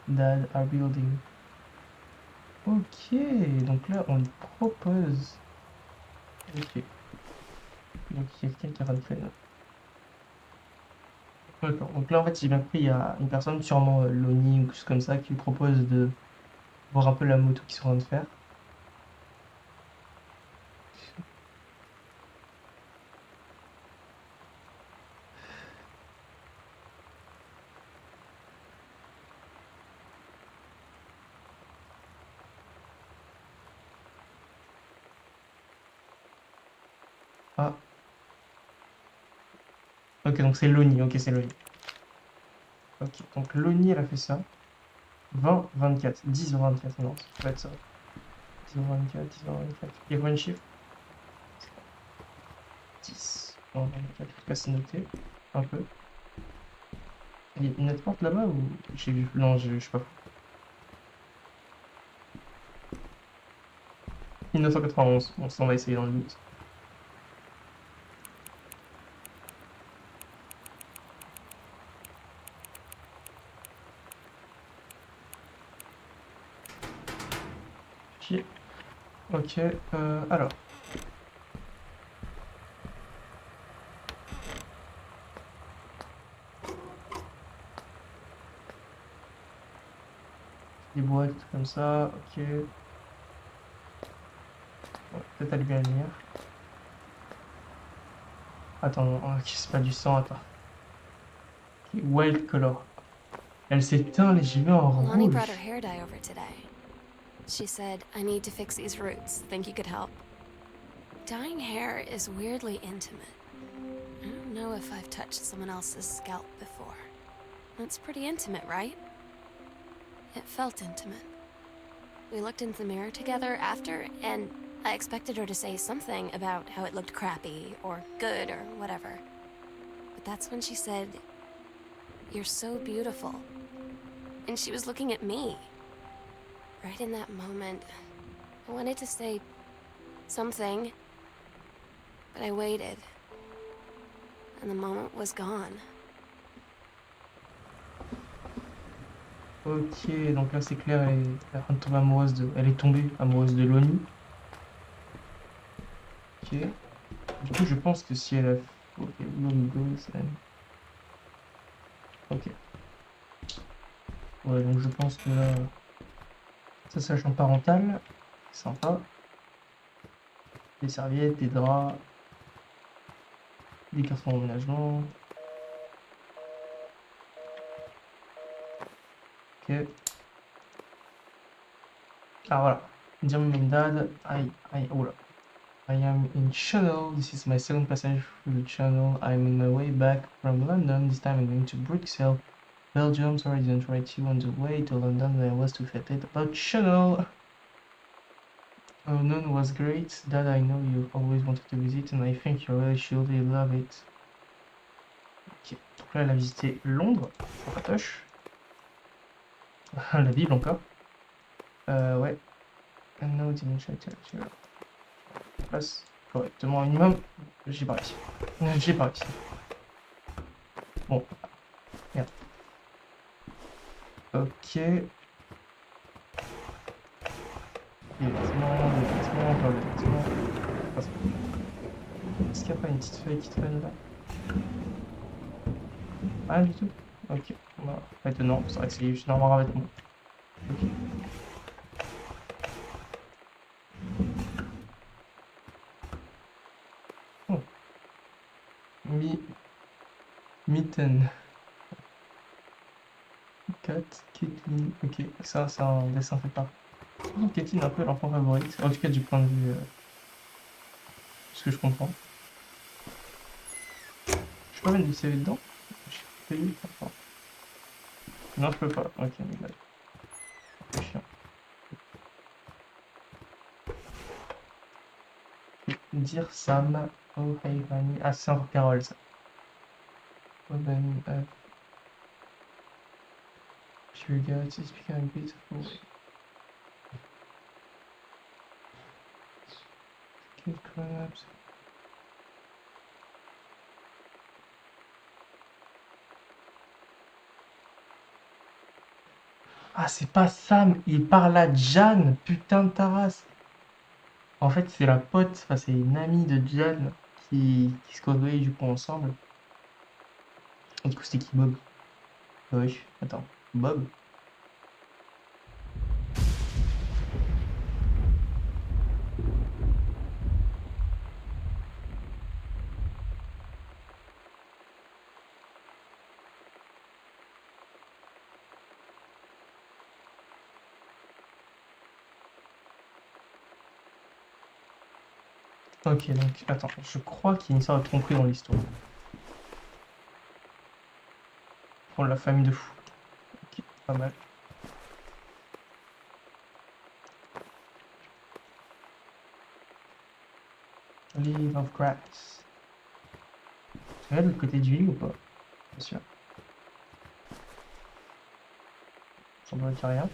dad are building. Ok, donc là on lui propose. Ok, donc il y a quelqu'un qui est en train de faire. D'accord, donc là en fait j'ai bien compris, il y a une personne, sûrement Loni ou quelque chose comme ça, qui lui propose de voir un peu la moto qu'ils sont en train de faire. Ah, ok, donc c'est Loni, ok, c'est Loni. Ok, donc Loni elle a fait ça. 20, 24, 10 ou 24, non, ça peut être ça. 10 ou 24, 10 ou 24. Il y a combien de chiffres? 10, 24, en tout cas c'est noté. Un peu. Il y a une autre porte là-bas ou j'ai vu? Non, je sais pas. 1991, bon, ça on va essayer dans le doute. Chier. Ok, alors. Des boîtes, tout comme ça, ok. Ouais, peut-être allumer la lumière. Attends, non, ok, c'est pas du sang, attends. Ok, wild color. Elle s'éteint les yeux en Lonnie rouge. brought her hair dye over today. She said, I need to fix these roots. Think you could help? Dyeing hair is weirdly intimate. I don't know if I've touched someone else's scalp before. That's pretty intimate, right? It felt intimate. We looked in the mirror together after, and I expected her to say something about how it looked crappy, or good, or whatever. But that's when she said, "You're so beautiful." And she was looking at me. Right in that moment, I wanted to say something, but I waited. And the moment was gone. Ok, donc là c'est clair, elle est en train de tomber amoureuse de... Elle est tombée amoureuse de l'ONU. Ok. Du coup, je pense que si elle a... Ok, l'ONU goes and... Ok. Ouais, donc je pense que là... Ça, c'est la chambre parentale. Sympa. Des serviettes, des draps. Des cartons d'emménagement. Ok. Ah voilà. Dear mom and dad, oula. I am in Channel. This is my second passage through the Channel. I'm on my way back from London. This time I'm going to Bruxelles, Belgium. Sorry I didn't write you on the way to London when I was to fete about Channel. Oh, None was great. Dad, I know you always wanted to visit and I think you really should. You love it. Ok. Donc là, elle a visité Londres. Sympatoche. La Bible encore. Ouais. And now dimension literature. Passe correctement un minimum. J'ai pas réussi. J'ai pas réussi. Bon. Merde. Ok. Les vêtements, encore les vêtements. Est-ce qu'il n'y a pas une petite feuille qui traîne là? Rien du tout? Ok. Bah, en fait, non, c'est vrai que c'est juste normalement un vêtement. Ok. Oh. Mitten. Cat, Caitlin. Ok, ça c'est un dessin fait par. Caitlin, un peu l'enfant favorite. En tout cas, du point de vue. Ce que je comprends. Je peux mettre du CV dedans? Je peux payer? Enfin, non, je peux pas. Ok, mais là. C'est chiant. Dire Sam. Oh, hey, Fanny. Ah, c'est encore Carole, ça. Oh, ben. Pure God, it's becoming beautiful. Kid collapse. Ah, c'est pas Sam, il parle à Jan, putain de ta race. En fait, c'est la pote, enfin, c'est une amie de Jan qui se côtoient du coup ensemble. Et du coup, c'était qui Bob? Oui, attends, Bob? Ok, donc, attends, je crois qu'il y a une histoire de tromperie dans l'histoire. Pour la famille de fous. Ok, pas mal. Leave of grass. Tu regardes de l'autre côté du lit ou pas? Bien sûr. Il semblerait qu'il n'y a rien.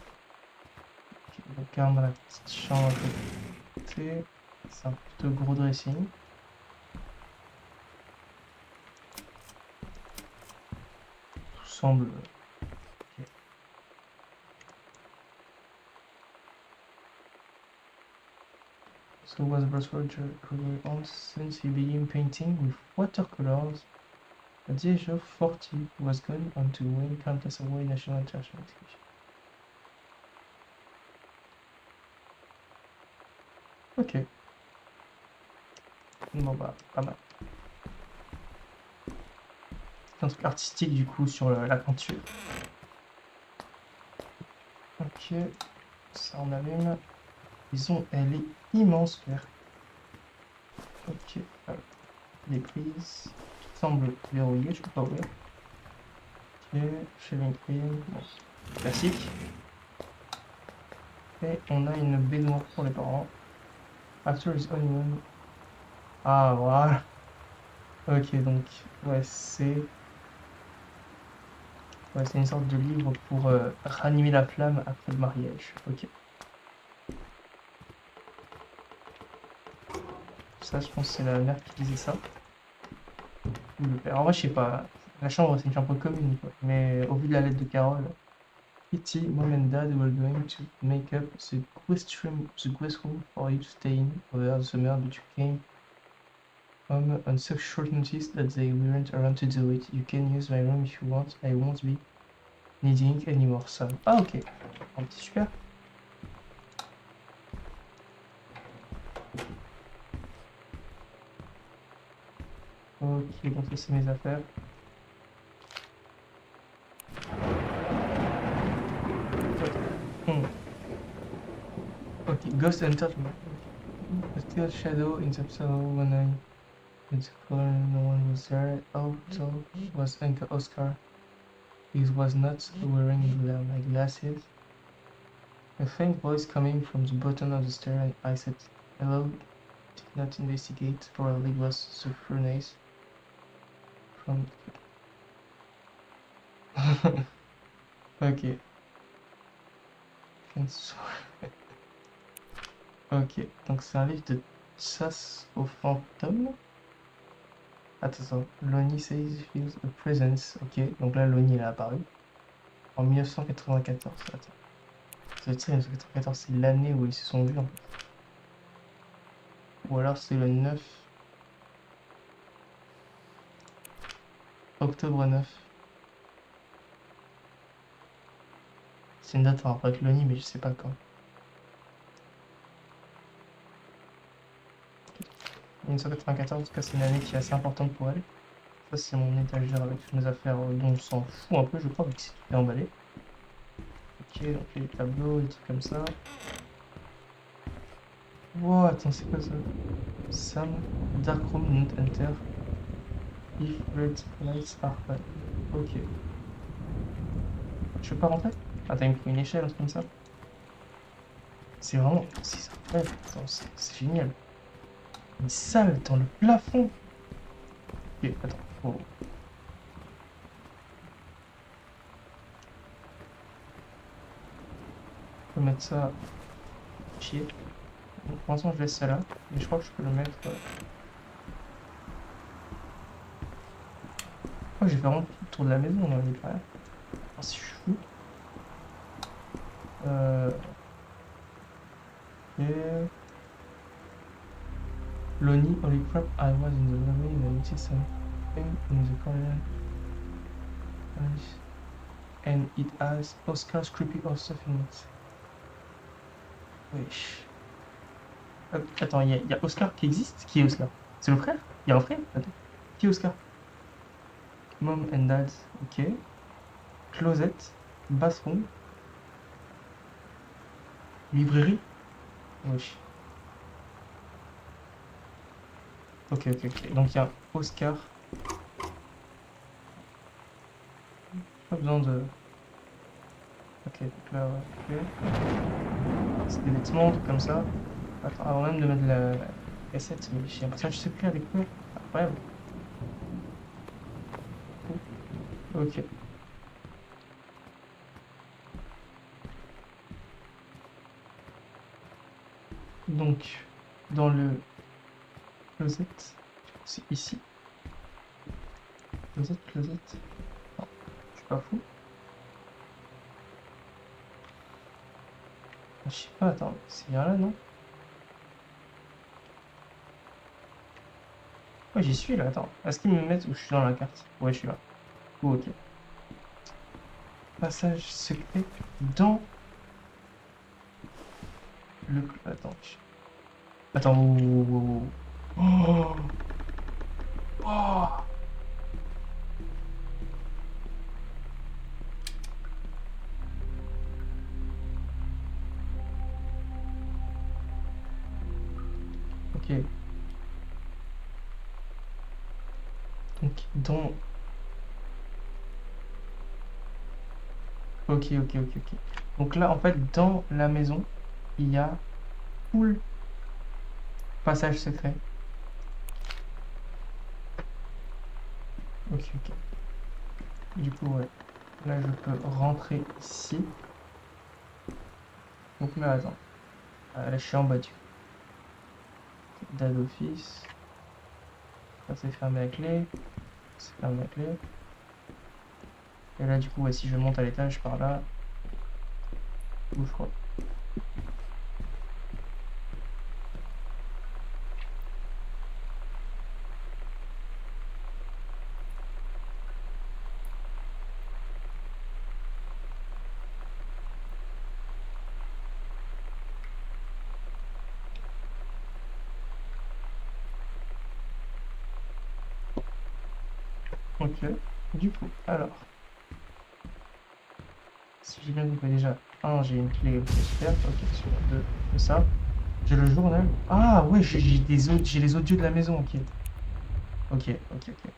Ok, donc là, on a la petite chambre à côté. C'est un plutôt gros dressing. Tout semble. Ok. So was Bruce Roger on since he began painting with watercolors at the age of 40 was going on to win countless award national and international exhibition. Ok. Bon bah, pas mal. Un truc artistique du coup sur la peinture. Ok. Ça on allume. Disons, elle est immense, frère. Ok. Alors, les prises. Tout semble verrouillé, je peux pas ouvrir. Ok. Shaving cream. Bon. Classique. Et on a une baignoire pour les parents. After his honeymoon. Ah, voilà. Ok, donc, ouais, c'est une sorte de livre pour ranimer la flamme après le mariage. Ok. Ça, je pense que c'est la mère qui disait ça. Ou le père. En vrai, je sais pas. La chambre, c'est une chambre commune, quoi. Mais au vu de la lettre de Carole, Kitty, Mom and Dad were going to make up the guest room for you to stay in over the summer, but you came home on such short notice that they weren't around to do it. You can use my room if you want. I won't be needing it anymore, Sam. Ah, ok. Un petit super. Ok, donc ça, c'est mes affaires. Hmm. Ok, Ghost entered my... A still shadow in the tunnel when I went to corner, no one was there. Oh, so was Uncle Oscar. He was not wearing my glasses. A faint voice coming from the bottom of the stair, and I said, "Hello." Did not investigate. Probably was the furnace from. Ok. Ok, donc c'est un livre de chasse aux fantômes. Attends, Lonnie says he feels a presence. Ok, donc là, Lonnie, il est apparu. En 1994. Attends. Ça veut dire 1994, c'est l'année où ils se sont vus, en fait. Ou alors c'est le 9 octobre 9. C'est une date en rapport avec Lonnie, mais je sais pas quand. 1994, en tout cas, c'est une année qui est assez importante pour elle. Ça, c'est mon étagère avec toutes mes affaires dont on s'en fout un peu, je crois, vu que c'est tout est emballé. Ok, donc les tableaux, des trucs comme ça. Wow, attends, c'est quoi ça? Sam, dark room, not enter. If red lights are on. Ok. Je peux pas rentrer? Attends, il me faut une échelle, un truc comme ça. C'est vraiment... C'est incroyable. Attends, c'est génial. Une salle dans le plafond. Ok, attends. Faut... Faut mettre ça... Chier. Donc, pour l'instant, je laisse ça là. Mais je crois que je peux le mettre... Oh, j'ai fait vraiment tout le tour de la maison, là, il n'y a pas rien. Oh, c'est chou. Et... Lonnie, holy crap, I was in the lobby and I noticed something in the corner. And it has Oscar's creepy or stuff in it. Wesh. Attends, il y a Oscar qui existe? Qui est Oscar? C'est le frère? Il y a un frère? Attends. Qui est Oscar? Mom and Dad, ok. Closet, bathroom, librairie. Wesh. Ok. Donc il y a Oscar. Pas besoin de... Ok, donc là, ouais, ok. C'est des vêtements, trucs comme ça. Attends, avant même de mettre la cassette, mais j'ai l'impression que je sais plus avec quoi. Incroyable. Ok. Donc, dans le closet, c'est ici. Closet. Non, je suis pas fou. Je sais pas, attends, c'est bien là, non? Ouais, j'y suis là, attends. Est-ce qu'ils me mettent où je suis dans la carte? Ouais, je suis là. Oh, ok. Passage secret dans le... Attends. Attends, wow. Oh. Oh. Ok. Donc, dans... Ok. Donc là, en fait, dans la maison, il y a tout le passage secret. ok. Du coup, ouais. Là, je peux rentrer ici. Donc là, attends. Ah, là, je suis en bas du coup. Date d'office. Ça, c'est fermé à clé. C'est fermé à clé. Et là, du coup, ouais, si je monte à l'étage par là, bouge quoi. Ok. Du coup, alors. Si j'ai bien compris déjà, j'ai une clé, ok, super. Ok, sur 2, ça. J'ai le journal. Ah ouais, j'ai les audios de la maison, ok. Ok, ok, ok.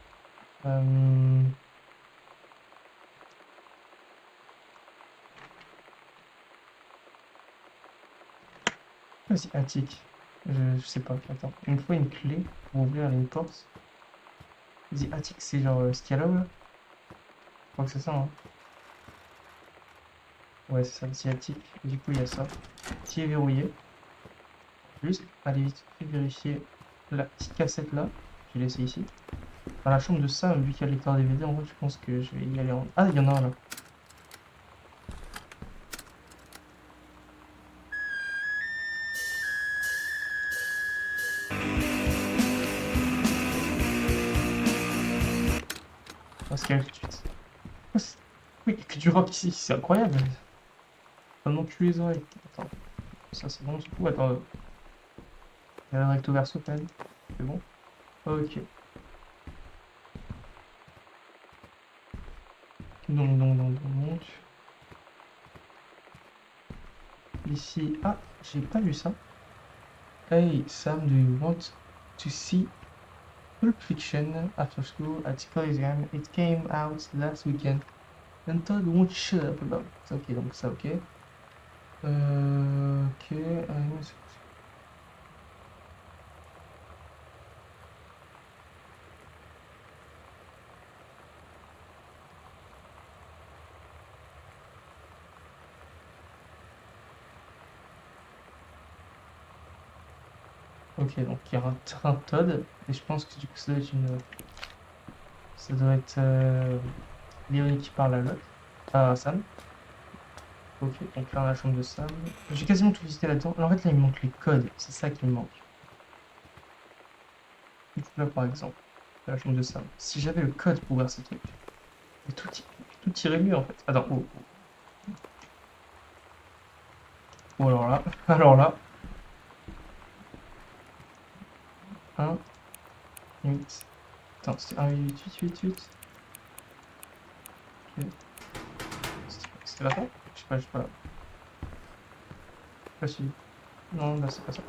Vas-y, attic. Je sais pas, attends. Il me faut une clé pour ouvrir une porte. Vas-y, attic, c'est genre ce qu'il y a là, là? Je crois que c'est ça, hein. Ouais, c'est ça, c'est attic. Du coup, il y a ça. Qui est verrouillé. Juste, allez vite, fait vérifier la petite cassette là. Je vais laisser ici. Dans la chambre de Sam, vu qu'il y a le lecteur DVD, en vrai, je pense que je vais y aller en. Ah, il y en a un là. On se calme tout de suite. Oh, oui, il y a que du rock ici, c'est incroyable. Pas non plus les oreilles. Attends, ça c'est bon du coup. Attends, il y a le recto verso quand même. C'est bon. Ok. Donc. Ici. Ah, j'ai pas vu ça. Hey, Sam, do you want to see Pulp Fiction after school at Coliseum? It came out last weekend. And Todd won't shut up about it. Ok, donc ça, ok. Ok. Ok, donc il y a un train Todd. Et je pense que du coup, ça doit être une. Ça doit être Léonie qui parle à l'autre. À Sam. Ok, donc là, dans la chambre de Sam. J'ai quasiment tout visité là-dedans. En fait, là, il me manque les codes. C'est ça qui me manque. Donc là, par exemple, la chambre de Sam. Si j'avais le code pour ouvrir ce truc, mais tout irait mieux en fait. Attends, oh. Oh, alors là. Alors là. 1, 8. Attends, c'était 1, 8, 8, 8, 8. Ok. C'était là-bas? Je sais pas là. Pas celui. Non, là, c'est pas ça.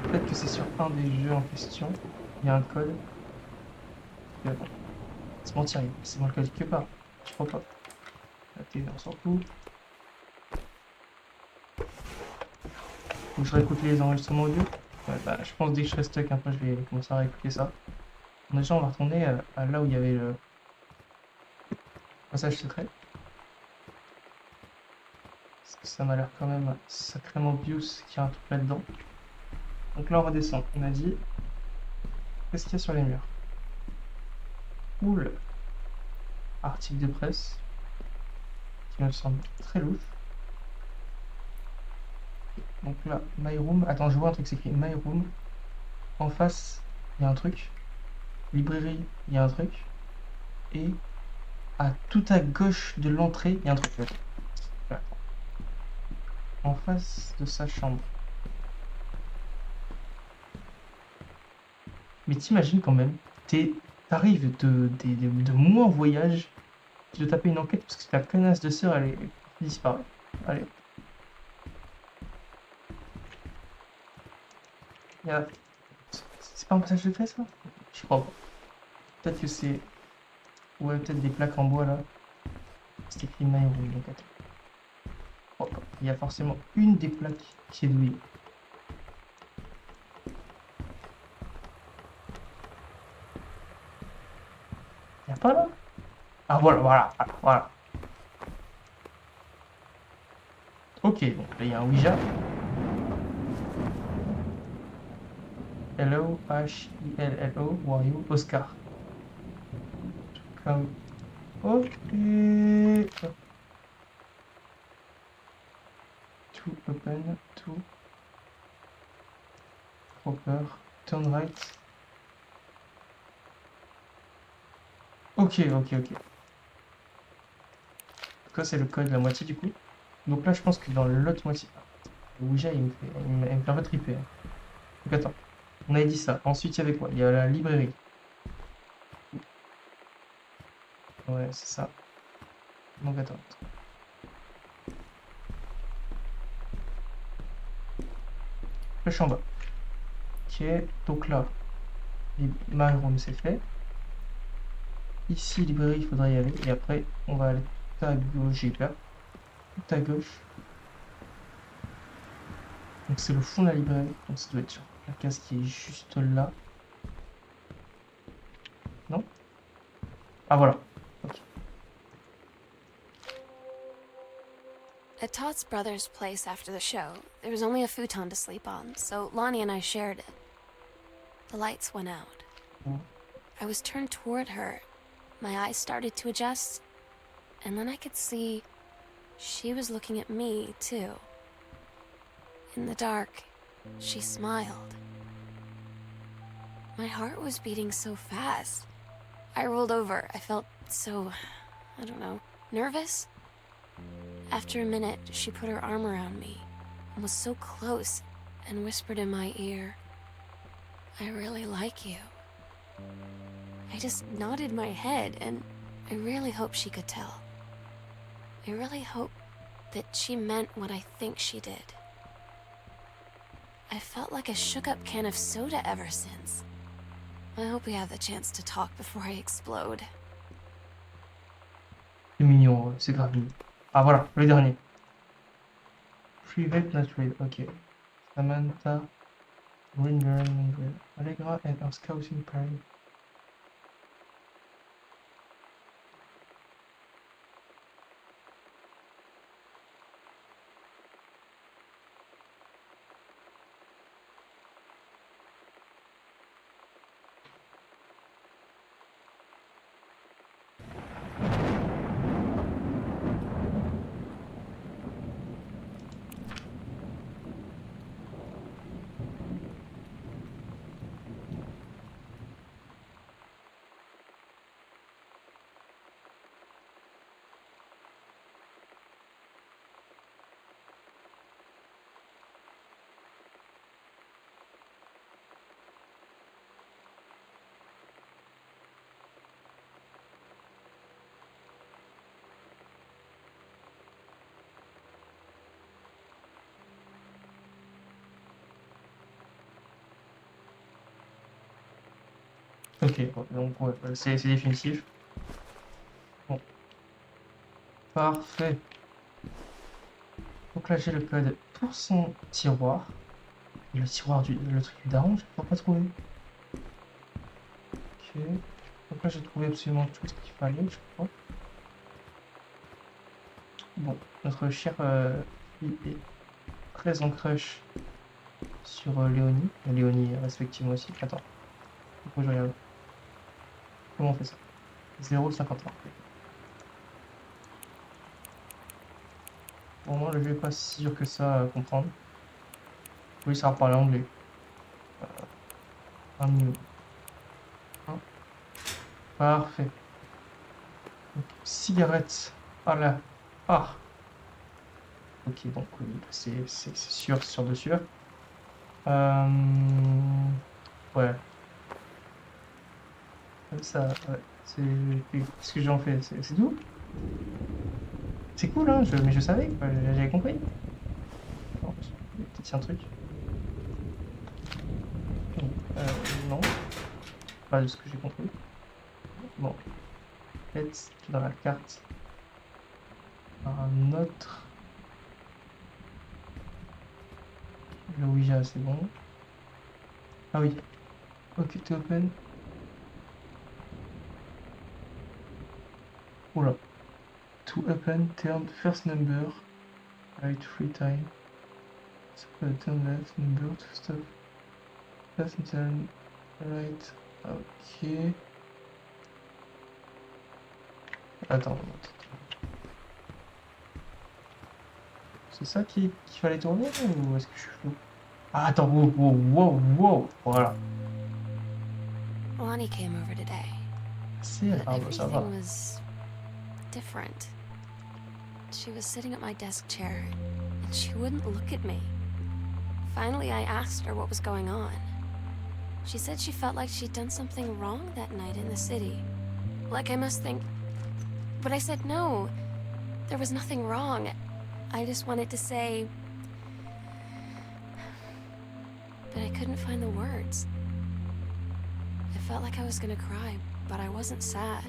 Peut-être que c'est sur un des jeux en question. Il y a un code. Et bon. C'est mentir, c'est dans le code quelque part. Je crois pas. La télé, on s'en fout. Faut que je réécoute les enregistrements audio. Ouais, bah, je pense dès que je serai stuck un peu, je vais commencer à réécouter ça. Déjà, on va retourner à là où il y avait le passage secret. Parce que ça m'a l'air quand même sacrément obvious qu'il y a un truc là-dedans. Donc là, on redescend. On a dit. Qu'est-ce qu'il y a sur les murs? Oula. Article de presse. Qui me semble très louche. Donc là, My Room. Attends, je vois un truc, c'est écrit My Room. En face, il y a un truc. Librairie, il y a un truc. Et tout à gauche de l'entrée, il y a un truc. Là. En face de sa chambre. Mais t'imagines quand même, t'arrives de mois en voyage, tu dois taper une enquête parce que ta connasse de sœur, elle disparaît. Allez. C'est pas un passage secret ça? Je crois pas. Peut-être que c'est. Ouais, peut-être des plaques en bois là. C'est écrit My Room, donc attends. Oh, il y a forcément une des plaques qui est douillée. Ah voilà, voilà, voilà, voilà. Ok, donc là il y a un Ouija. Hello, H-I-L-L-O, who are you? Oscar. Comme... Ok. To open, to... Proper, turn right. Ok, ok, ok. Ça c'est le code, la moitié du coup. Donc là je pense que dans l'autre moitié... Le Ouija il me fait un peu triper, hein. Donc attends, on avait dit ça. Ensuite il y avait quoi? Il y a la librairie. Ouais, c'est ça. Donc attends. Je suis en bas. Ok, donc là, my room c'est fait. Ici, librairie, il faudra y aller. Et après, on va aller tout à gauche, j'ai peur. Tout à gauche. Donc c'est le fond de la librairie. Donc ça doit être sur la case qui est juste là. Non? Ah voilà. Ok. At Todd's brother's place after the show, there was only a futon to sleep on, so Lonnie and I shared it. The lights went out. Mm. I was turned toward her. My eyes started to adjust, and then I could see she was looking at me, too. In the dark, she smiled. My heart was beating so fast. I rolled over. I felt so, I don't know, nervous? After a minute, she put her arm around me and was so close and whispered in my ear, "I really like you." I just nodded my head, and I really hope she could tell. I really hope that she meant what I think she did. I felt like a shook-up can of soda ever since. I hope we have the chance to talk before I explode. C'est mignon, c'est grave mignon. Ah voilà, le dernier. Private not read, ok. Samantha, Ringer, Allegra and her scouting party. Ok, bon, donc ouais, c'est définitif. Bon, parfait. Donc là j'ai le code pour son tiroir. Et le tiroir le truc du daron, je ne peux pas trouver. Ok. Donc là j'ai trouvé absolument tout ce qu'il fallait, je crois. Bon, notre cher fille est très en crush sur Léonie. Léonie respectivement aussi. Attends, il faut que je regarde. Comment on fait ça? 0,51. Bon, moi le jeu est pas si dur que ça à comprendre. Oui, ça va parler anglais. Un minimum. Hein. Parfait. Donc, cigarette. Ah là. Ah. Ok, donc oui, c'est sûr, c'est sûr de sûr. Ouais. Comme ça, ouais. Qu'est-ce que j'en fais? C'est tout? C'est cool, hein, mais je savais, quoi, j'avais compris. Bon, peut-être un truc. Non. Pas de ce que j'ai compris. Bon. Peut-être dans la carte. Un autre. Le Ouija, c'est bon. Ah oui. Ok, to open. Oula. To open, turn first number. Right 3 times. Turn left number to stop. First and turn right. Ok. Attends. C'est ça qu'il fallait tourner ou est-ce que je suis fou? Ah, attends, wow. Voilà. Lonnie came over today. C'est But ah, bah, ça va. everything was different. She was sitting at my desk chair, and she wouldn't look at me. Finally, I asked her what was going on. She said she felt like she'd done something wrong that night in the city. Like I must think... But I said no. There was nothing wrong. I just wanted to say... But I couldn't find the words. I felt like I was gonna cry, but I wasn't sad.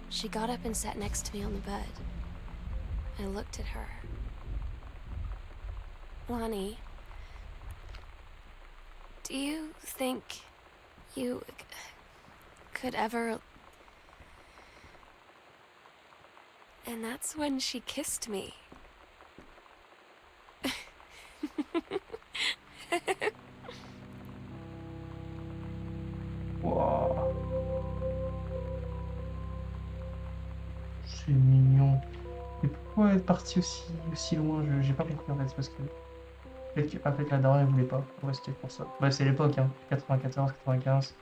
She got up and sat next to me on the bed. I looked at her. Lonnie, do you think you could ever... And that's when she kissed me. Wow. C'est mignon. Mais pourquoi être parti aussi loin? J'ai pas compris en fait. C'est parce que. Peut-être que la daronne elle voulait pas. Ouais, c'était pour ça. Bah, c'est l'époque, hein. 94, 95.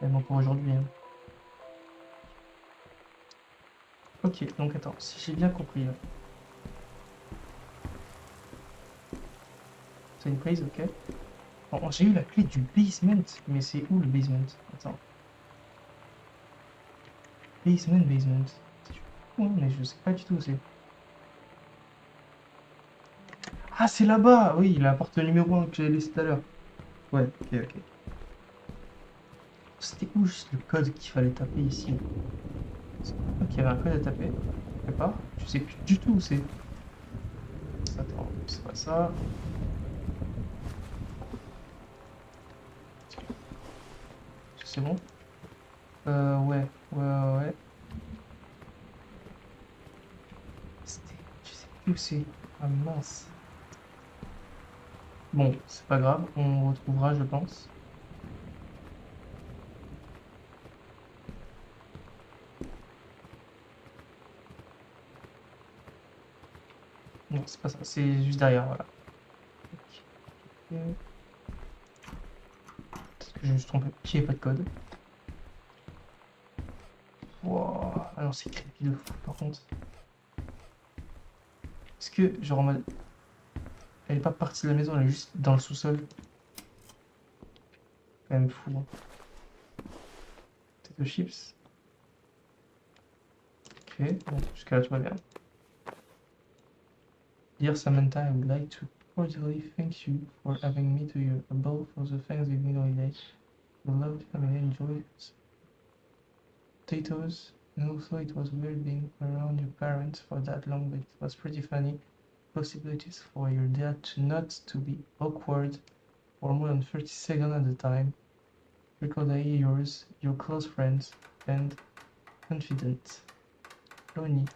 Même encore aujourd'hui. Hein. Ok, donc attends, si j'ai bien compris là. C'est une prise, ok. Bon, j'ai eu la clé du basement, mais c'est où le basement? Attends. Basement. C'est fou, hein, mais je sais pas du tout où c'est. Ah, c'est là-bas! Oui, la porte numéro 1 que j'avais laissé tout à l'heure. Ouais, ok. C'était où juste le code qu'il fallait taper ici? Ok, il y avait un code à taper. Je sais pas. Je sais plus du tout où c'est. Attends, c'est pas ça. C'est bon? Ouais. Je sais plus où c'est. Ah mince. Bon, c'est pas grave, on retrouvera, je pense. Non, c'est pas ça, c'est juste derrière, voilà. Ok. Peut-être que je me suis trompé, qu'il n'y avait pas de code. Wow. Ah non, c'est creepy de fou, par contre. Est-ce que, genre en mode... Elle est pas partie de la maison, elle est juste dans le sous-sol. Quand même fou. Hein. Potato chips. Ok, bon, jusqu'à là tout va bien. Dear Samantha, I would like to cordially thank you for having me to your abode for the Thanksgiving holiday. The loved family enjoyed potatoes, and also it was weird being around your parents for that long, but it was pretty funny. Possibilities for your dad to not to be awkward for more than 30 seconds at a time. Recording yours, your close friends, and confident. Lonnie.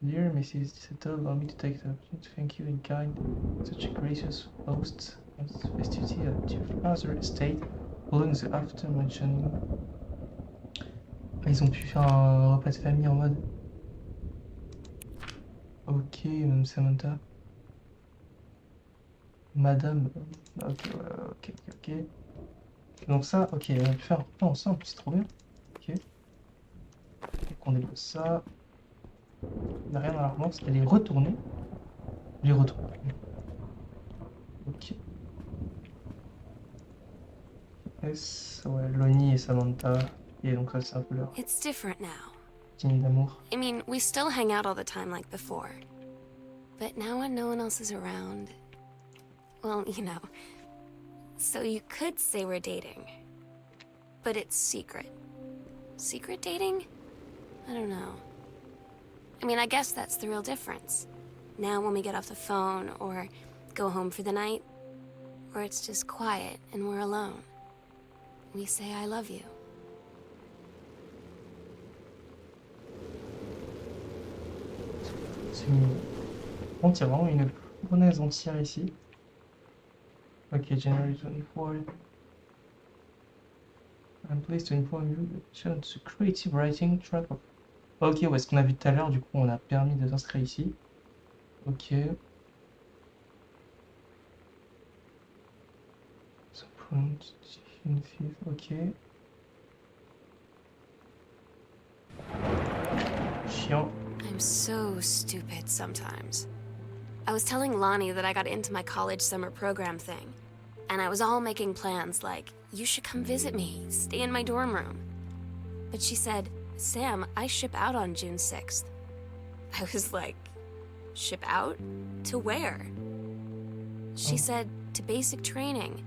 Dear Mrs. Settle, allow me to take the opportunity to thank you in kind. Such a gracious host and festivity at your father's estate, following the after-mentioning. Ils ont pu faire un repas de famille en mode. Ok, Madame Samantha. Madame. Ok. Donc ça, ok, on va le faire ensemble, c'est trop bien. Ok. Donc on dépose ça. Il n'y a rien dans l'armoire, elle est retournée. Je l'ai retournée. Ok. S, ouais, Lonnie et Samantha. Et donc ça, c'est un peu leur It's different now. team d'amour. I mean, we still hang out all the time like before. But now when no one else is around... Well, you know. So you could say we're dating. But it's secret. Secret dating? I don't know. I mean, I guess that's the real difference. Now when we get off the phone, or go home for the night, or it's just quiet and we're alone, we say I love you. c'est mignon. Par contre, il y a vraiment une fournaise entière ici. Ok, January 24. I'm pleased to inform you that challenge to creative writing track of... Ok, ouais, ce qu'on a vu tout à l'heure, du coup, on a permis de s'inscrire ici. Ok. So, prompt, June 5th, ok. Chiant. I'm so stupid sometimes. I was telling Lonnie that I got into my college summer program thing, and I was all making plans like, you should come visit me, stay in my dorm room. But she said, Sam, I ship out on June 6th. I was like, ship out? To where? She said, to basic training.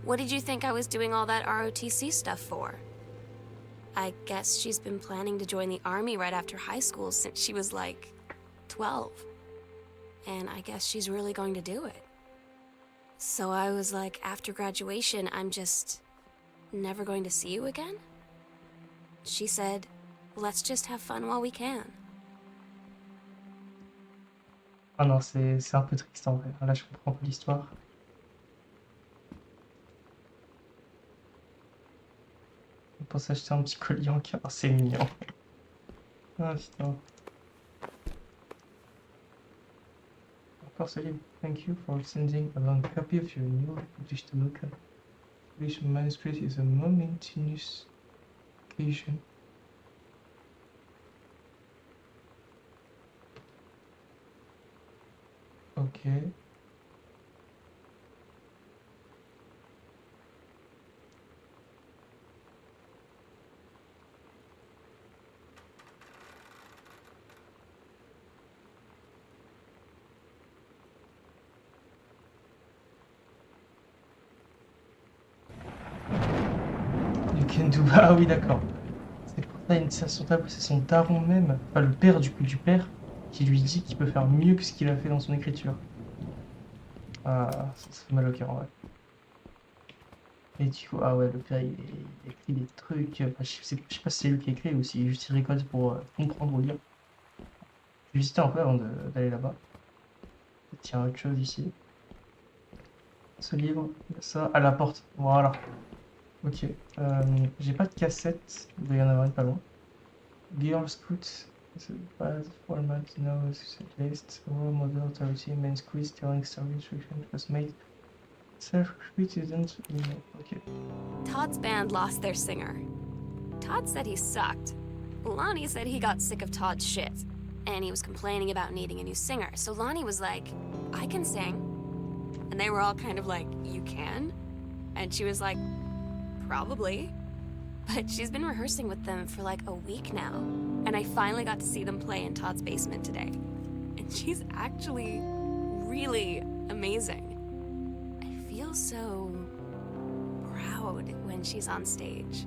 What did you think I was doing all that ROTC stuff for? I guess she's been planning to join the army right after high school since she was like 12. And I guess she's really going to do it. So I was like, after graduation, I'm just never going to see you again? She said, let's just have fun while we can. Ah non, c'est un peu triste en vrai. Là, je comprends pas l'histoire. On pense s'acheter un petit collier en cœur. C'est mignon. Ah putain. Encore ce livre. Thank you for sending a long copy of your new English to Luca. English manuscript is a momentous occasion. Ok. You can do... Ah oui, d'accord. C'est pour ça, c'est son daron même, enfin le père du coup du père, qui lui dit qu'il peut faire mieux que ce qu'il a fait dans son écriture. Ah, ça fait mal au cœur en vrai. Et du coup, ah ouais, le père il écrit des trucs. Enfin, je sais pas si c'est lui qui écrit ou si juste il récolte pour comprendre ou lire. Je vais visiter un peu avant d'aller là-bas. Tiens, autre chose ici. Ce livre, ça, à la porte. Voilà. Ok. J'ai pas de cassette. Il doit y en avoir une pas loin. Girl Scout. It's a bad format, no list, role model, authority, men's quiz, telling story, instruction, classmate, self-criticism, okay. Todd's band lost their singer. Todd said he sucked. Lonnie said he got sick of Todd's shit, and he was complaining about needing a new singer. So Lonnie was like, I can sing. And they were all kind of like, you can? And she was like, probably. But she's been rehearsing with them for like a week now. And I finally got to see them play in Todd's basement today. And she's actually really amazing. I feel so proud when she's on stage.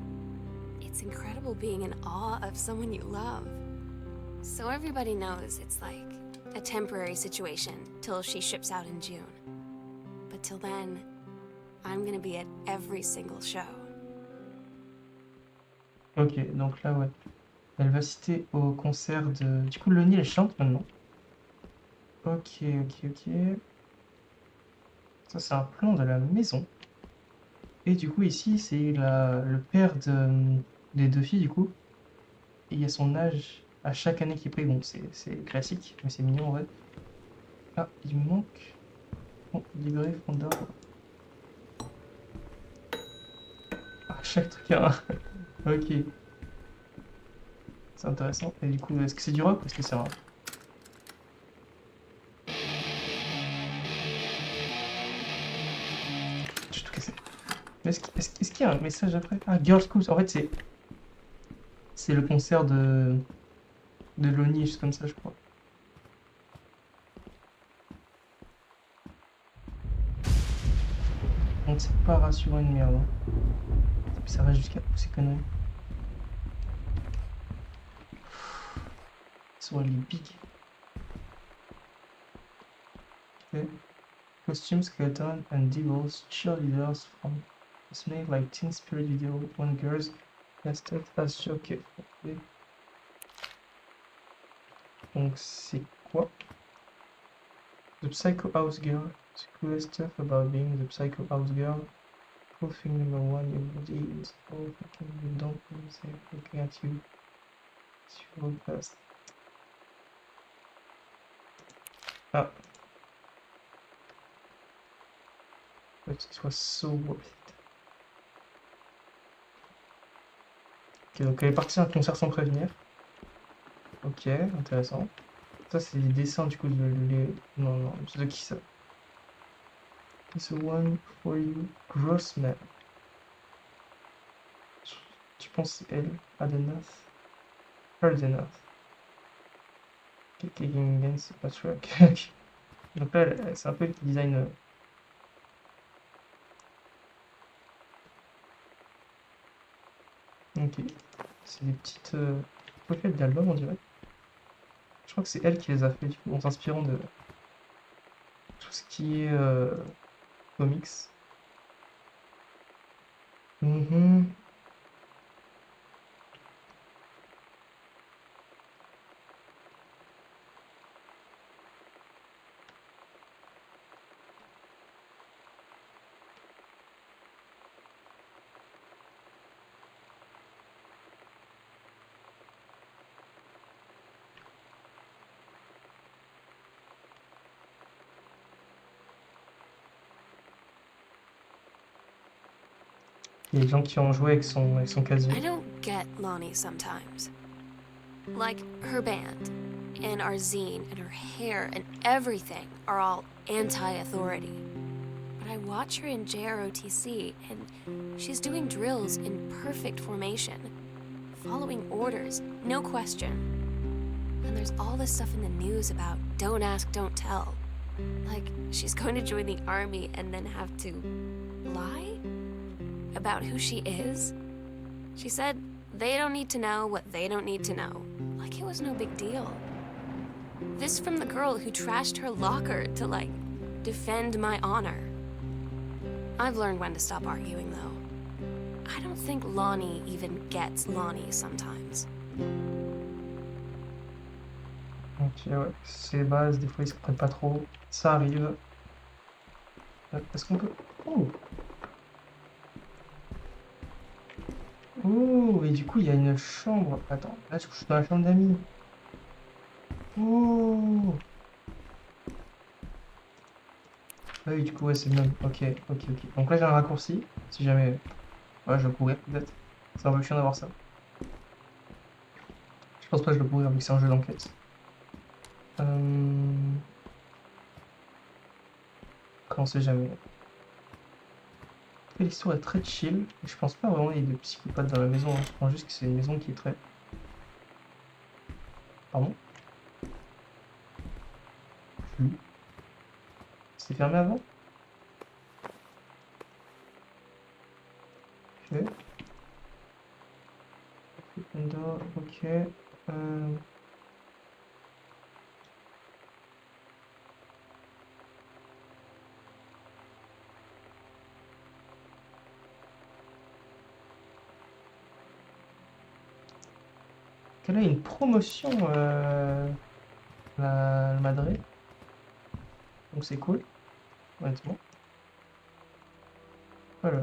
It's incredible being in awe of someone you love. So everybody knows it's like a temporary situation till she ships out in June. But till then, I'm gonna be at every single show. Ok, donc là, ouais. Elle va citer au concert de... Du coup, Lonnie, elle chante maintenant. Ok. Ça, c'est un plan de la maison. Et du coup, ici, c'est le père des deux filles, du coup. Et il y a son âge à chaque année qui est pris. Bon, c'est classique, mais c'est mignon, en vrai. Ah, il me manque... Bon, livrer fond d'or. Ah, chaque truc, hein. Ok. C'est intéressant. Et du coup, est-ce que c'est du rock ou est-ce que c'est un... J'ai tout cassé. Mais est-ce qu'il y a un message après? Ah, Girl Scout. En fait, c'est le concert de Lonnie, juste comme ça, je crois. Donc c'est pas rassurant une merde. Hein. Et puis ça va jusqu'à ces conneries. Sur les big. Okay. Costumes, skeleton, and devils, cheerleaders from a Snake like Teen Spirit video with one girl's casted as jockey. Okay. Donc c'est quoi? The Psycho House Girl. The coolest stuff about being the Psycho House Girl. Cool thing number one, your body is all fucking you don't really say looking at you. It's your best. Ah. But it was so worth it. Ok, donc elle est partie à un concert sans prévenir. Ok, intéressant. Ça, c'est les dessins du coup de les. Non, non, de qui ça? It's one for you, Grossman. Tu penses c'est elle, Adenath? Adenath. Kicking Against Patchwork. Donc là, c'est un peu le design. Ok. C'est des petites. Pochettes d'albums, on dirait. Je crois que c'est elle qui les a fait, du coup, en s'inspirant de tout ce qui est comics. Mhm. Il y a des gens qui ont joué avec son casier. I don't get Lonnie sometimes. Like, her band, and our zine, and her hair, and everything are all anti-authority. But I watch her in JROTC, and she's doing drills in perfect formation, following orders, no question. And there's all this stuff in the news about don't ask, don't tell. Like, she's going to join the army and then have to lie about who she is. She said they don't need to know what they don't need to know. Like it was no big deal. This from the girl who trashed her locker to, like, defend my honor. I've learned when to stop arguing, though. I don't think Lonnie even gets Lonnie sometimes. Ok, ouais, c'est les bases, des fois ils se comprennent pas trop. Ça arrive. Est-ce qu'on peut. Oh! Oh! Et du coup, il y a une chambre. Attends, là je suis dans la chambre d'amis. Oh! Ah oui, du coup, ouais, c'est le même. Ok, ok, ok. Donc là, j'ai un raccourci. Si jamais. Ouais, je vais courir peut-être. C'est un peu chiant d'avoir ça. Je pense pas que je vais courir vu que c'est un jeu d'enquête. Après, on sait jamais. Après, l'histoire est très chill. Et je pense pas vraiment qu'il y ait de psychopathes dans la maison. Hein. Je pense juste que c'est une maison qui est très. Pardon? C'était fermé avant? Ok. Window, ok. Elle a une promotion, la Madré. Donc c'est cool, honnêtement. Voilà.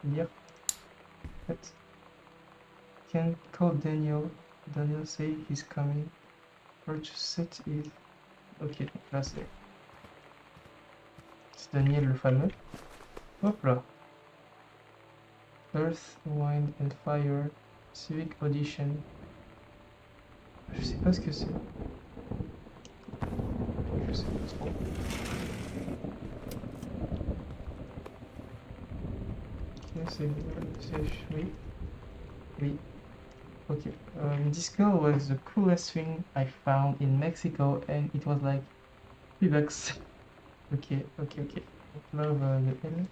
Lire. En fait. Can call Daniel. Daniel say he's coming. Or to set it. Ok, donc là c'est Daniel le fameux. Hop là. Earth, Wind and Fire. Civic Audition. Je sais pas ce que c'est. Je sais pas trop. Ok, c'est... Oui. Oui. Ok. Disco was the coolest thing I found in Mexico and it was like $3. Ok, ok, ok. Donc love de elle.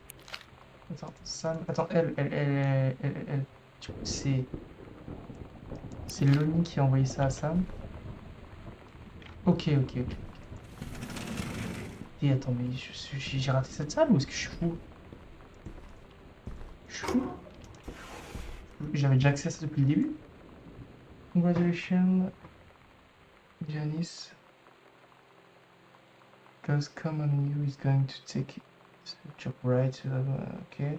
Attends, Sam. Attends, elle. C'est Lonnie qui a envoyé ça à Sam. Ok, ok, ok. Et attends, mais j'ai raté cette salle ou est-ce que je suis fou? Je suis fou? J'avais déjà accès à ça depuis le début. Congratulations, Janice. because common you is going to take it. Job right, okay.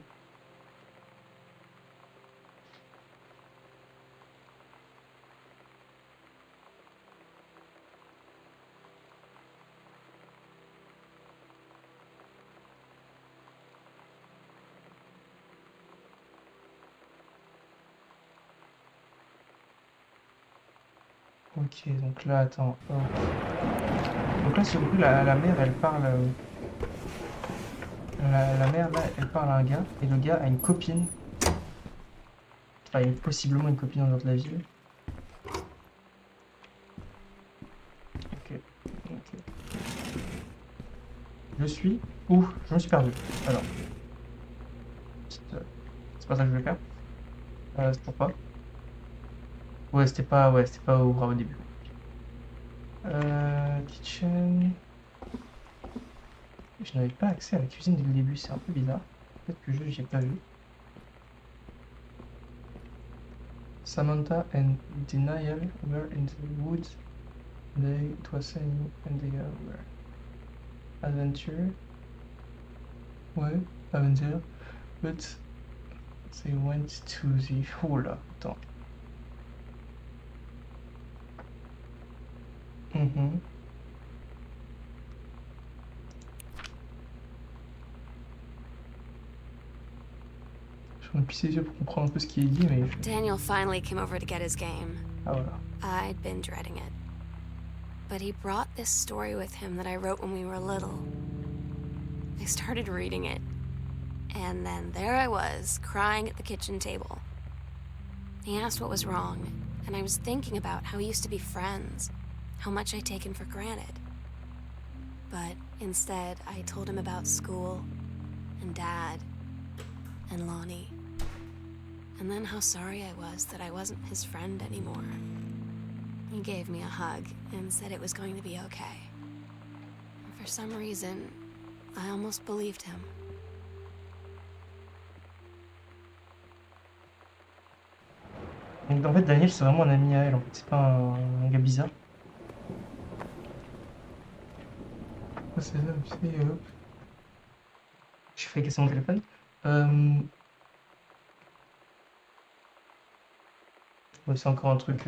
Ok, donc là, attends. Oh. Donc là, si vous voulez, la mère, elle parle. La mère, là, elle parle à un gars, et le gars a une copine. Enfin, il a possiblement une copine en dehors de la ville. Ok, ok. Je suis où? Je me suis perdu. Alors. C'est pas ça que je voulais faire. C'est pourquoi? Ouais, c'était pas au bras au début. Kitchen. Je n'avais pas accès à la cuisine dès le début, c'est un peu bizarre. Peut-être que j'y ai pas vu. Samantha and Denial were in the woods. It was sunny and they were adventure. Ouais, adventure. But they went to the... Oh là, attends. Je vais me pisser les yeux pour comprendre un peu ce qui est dit, mais... Daniel finally came over to get his game. Ah voilà. I'd been dreading it. But he brought this story with him that I wrote when we were little. I started reading it, and then there I was, crying at the kitchen table. He asked what was wrong, and I was thinking about how we used to be friends, how much I'd taken for granted. But instead, I told him about school, and Dad, and Lonnie. And then how sorry I was that I wasn't his friend anymore. He gave me a hug and said it was going to be okay. And for some reason, I almost believed him. Donc en fait, Daniel, c'est vraiment un ami à elle, en fait. C'est pas un gars bizarre. Oh, c'est ça, c'est... J'ai failli casser mon téléphone. Ouais, c'est encore un truc...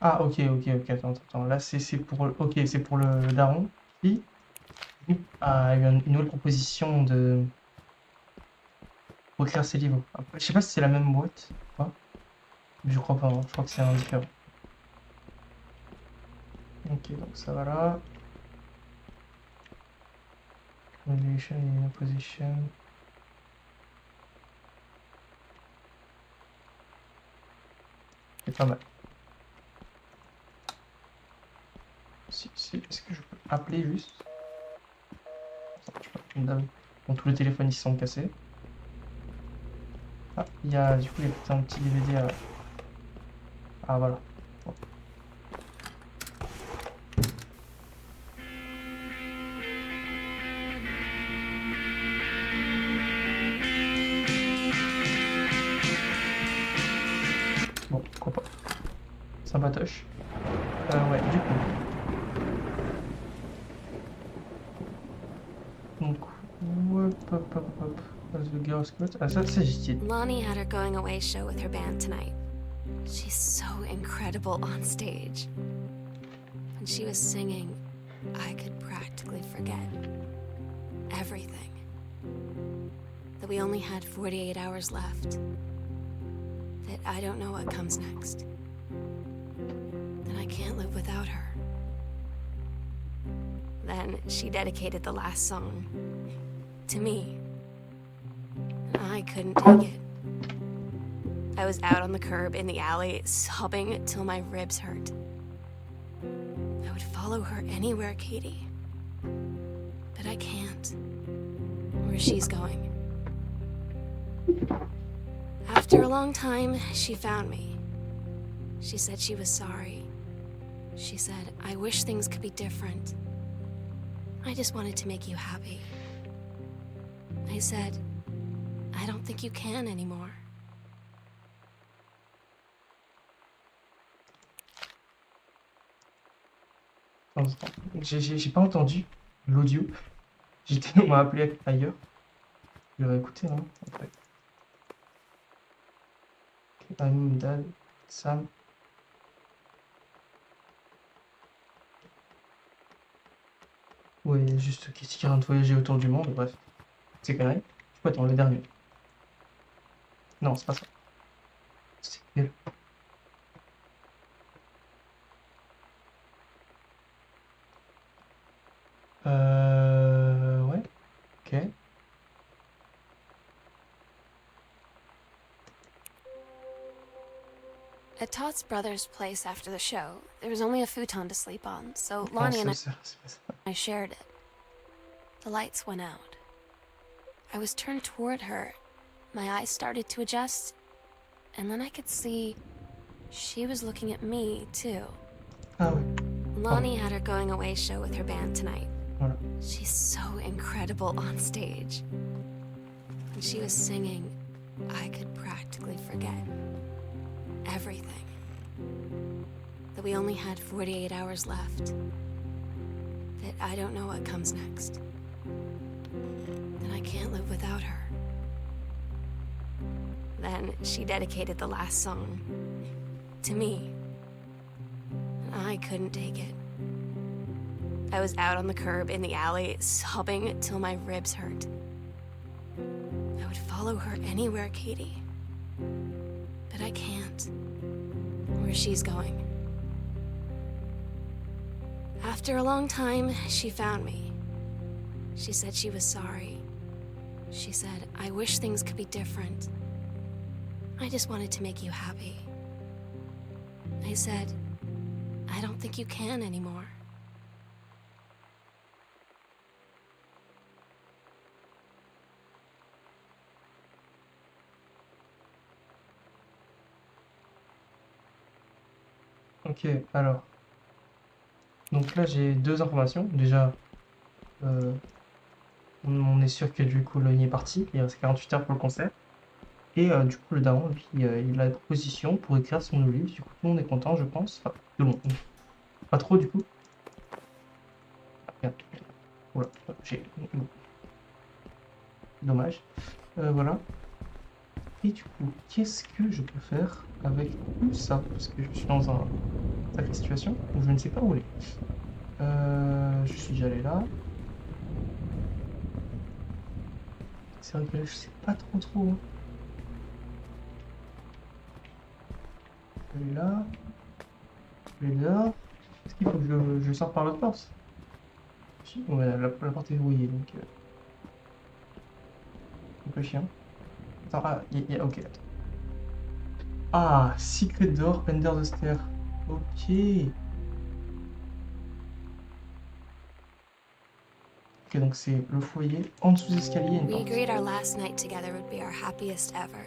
Ah, ok, attends. Là, c'est pour... Ok, c'est pour le daron qui a eu une nouvelle proposition de... pour écrire ses livres. Après, je sais pas si c'est la même boîte ou pas. Mais je crois pas, hein. Je crois que c'est un différent. Ok, donc ça va là. Relation in opposition. C'est pas mal. Si, est-ce que je peux appeler juste? Attends, je peux appeler une dame. Bon, tous les téléphones ils sont cassés. Ah, il y a du coup il y a peut-être un petit DVD à... Ah voilà. Bon. Bon, pourquoi pas. Sympatoche. Ouais, du coup. Donc, hop. The Girls Club. Ah, ça, c'est Lonnie had her going away show with her band tonight. She's so incredible on stage. When she was singing, I could practically forget everything. That we only had 48 hours left. That I don't know what comes next. That I can't live without her. Then she dedicated the last song to me. I couldn't take it. I was out on the curb in the alley, sobbing till my ribs hurt. I would follow her anywhere, Katie. But I can't. Where she's going. After a long time, she found me. She said she was sorry. She said, I wish things could be different. I just wanted to make you happy. I I said, I don't think you can anymore. Attends. J'ai pas entendu l'audio. On m'a appelé ailleurs. Je l'aurais écouté, hein, après. Ok, Amine, Dad, Sam. Ouais, juste qui est en train de voyager autour du monde, bref. C'est connerie. Du coup, attends, le dernier. Non, c'est pas ça. C'est quel? Ouais. Ok. At Todd's brother's place after the show, there was only a futon to sleep on, so Non, Lonnie and c'est pas ça. I shared it. The lights went out. I was turned toward her. My eyes started to adjust, and then I could see she was looking at me, too. Ah ouais. Lonnie had her going away show with her band tonight. Voilà. She's so incredible on stage. When she was singing, I could practically forget everything. That we only had 48 hours left. That I don't know what comes next. That I can't live without her. Then she dedicated the last song to me. And I couldn't take it. I was out on the curb in the alley, sobbing till my ribs hurt. I would follow her anywhere, Katie. But I can't. Where she's going. After a long time, she found me. She said she was sorry. She said, I wish things could be different. I just wanted to make you happy. I said, I don't think you can anymore. Ok, alors. Donc là, j'ai deux informations. Déjà, on est sûr que du coup, Lonnie est parti. Il reste 48 heures pour le concert. Et du coup, le daron, lui, il a la proposition pour écrire son nouveau livre. Du coup, tout le monde est content, je pense. Enfin, tout le monde. Pas trop, du coup. Ah, merde. Oula, j'ai... Dommage. Voilà. Et du coup, qu'est-ce que je peux faire avec tout ça? Parce que je suis dans une sacrée situation où je ne sais pas où aller. Je suis déjà allé là. C'est vrai que là, je sais pas trop. Hein. Je vais là. Je vais là. Est-ce qu'il faut que je sorte par l'autre porte? Si, ouais, la porte est verrouillée, donc... Un peu chiant. Attends, ah, ok, attends. Ah, Secret Door, Under the Stair. Ok. Ok, donc c'est le foyer, en dessous des escaliers, une We porte. agreed our last night together would be our happiest ever.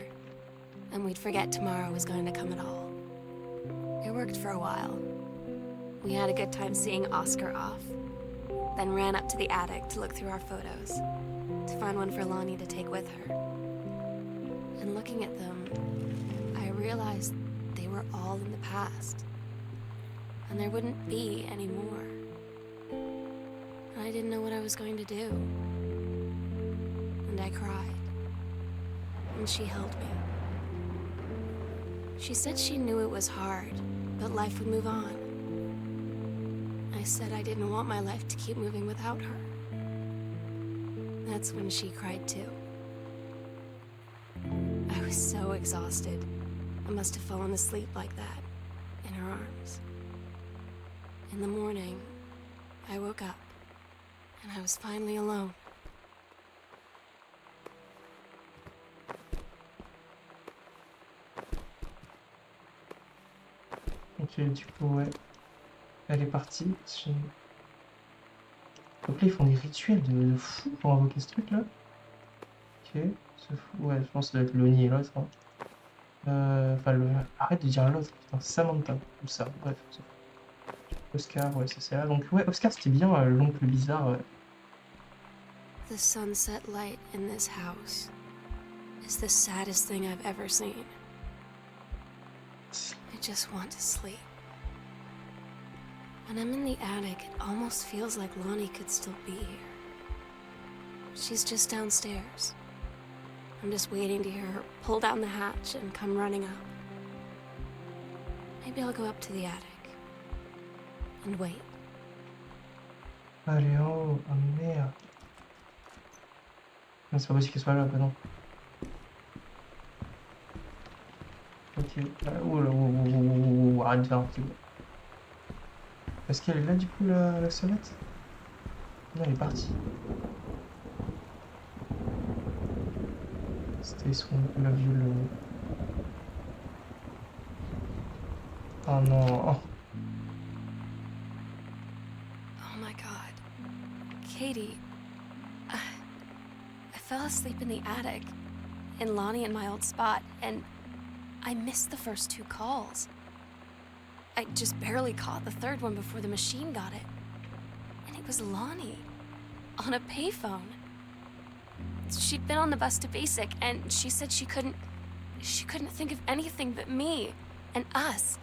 And we'd forget tomorrow was going to come at all. It worked for a while. We had a good time seeing Oscar off. Then ran up to the attic to look through our photos. To find one for Lonnie to take with her. And looking at them, I realized they were all in the past. And there wouldn't be any more. And I didn't know what I was going to do. And I cried. And she held me. She said she knew it was hard, but life would move on. I said I didn't want my life to keep moving without her. That's when she cried too. I was so exhausted. I must have fallen asleep like that, in her arms. In the morning, I woke up, and I was finally alone. Ok, du coup, ouais. Elle est partie. Donc là, ils font des rituels de fou pour invoquer ce truc-là. Ok, ce fou. Ouais, je pense que ça doit être Lonnie et l'autre. Hein. Enfin, arrête de dire l'autre, putain, Samantha. Ou ça, bref. Oscar, ouais, c'est ça. Donc, ouais, Oscar, c'était bien l'oncle bizarre. The sunset light in this house is the saddest thing I've ever seen. I just want to sleep. When I'm in the attic, it almost feels like Lonnie could still be here. She's just downstairs. I'm just waiting to hear her pull down the hatch and come running up. Maybe I'll go up to the attic and wait. Allez, en haut. Ah merde. Non, c'est pas possible qu'elle soit là, bah non. Ok. Oh là, oh, arrête de faire un petit peu. Est-ce qu'elle est là du coup la sonnette? Non, elle est partie. C'était la viole. Oh non. Oh. Oh my god. Katie. I fell asleep in the attic, in Lonnie and my old spot, and I missed the first 2 calls. I just barely caught the 3rd one before the machine got it. And it was Lonnie, on a payphone. She'd been on the bus to Basic, and she said she couldn't think of anything but me and us,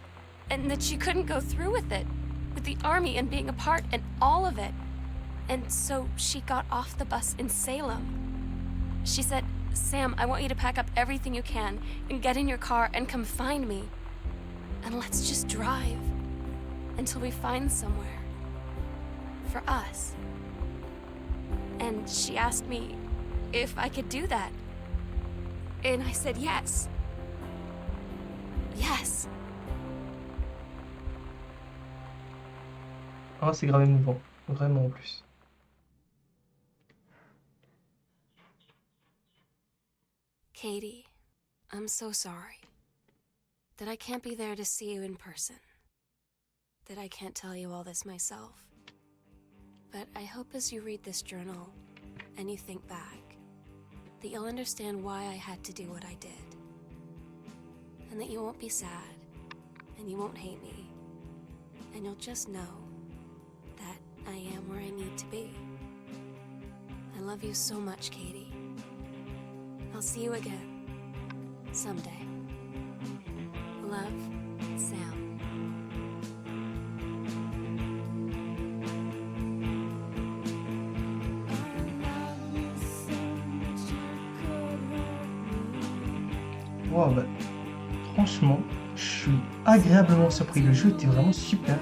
and that she couldn't go through with it, with the army and being apart and all of it. And so she got off the bus in Salem. She said, "Sam, I want you to pack up everything you can and get in your car and come find me. And let's just drive until we find somewhere for us." And she asked me if I could do that. And I said yes. Yes. Ah, c'est grave émouvant. Vraiment en plus. Katie, I'm so sorry that I can't be there to see you in person, that I can't tell you all this myself. But I hope as you read this journal and you think back, that you'll understand why I had to do what I did. And that you won't be sad, and you won't hate me, and you'll just know that I am where I need to be. I love you so much, Katie. I'll see you again, someday. Love, Sam. Wow, bah, franchement, je suis agréablement surpris. Le jeu était vraiment super.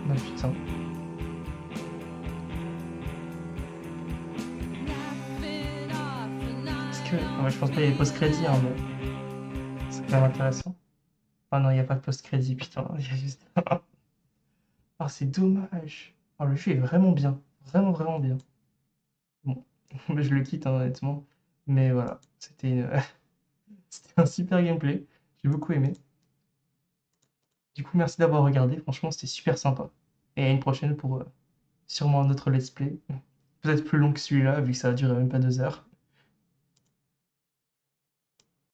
Bah putain. Je pense pas qu'il y ait post-crédit, hein, mais c'est quand même intéressant. Ah non, il n'y a pas de post-crédit, putain. Il y a juste... Ah, c'est dommage. Ah, le jeu est vraiment bien. Vraiment, vraiment bien. Bon, je le quitte, hein, honnêtement. Mais voilà, c'était c'était un super gameplay. J'ai beaucoup aimé. Du coup, merci d'avoir regardé. Franchement, c'était super sympa. Et à une prochaine pour sûrement un autre let's play. Peut-être plus long que celui-là, vu que ça a duré même pas 2 heures.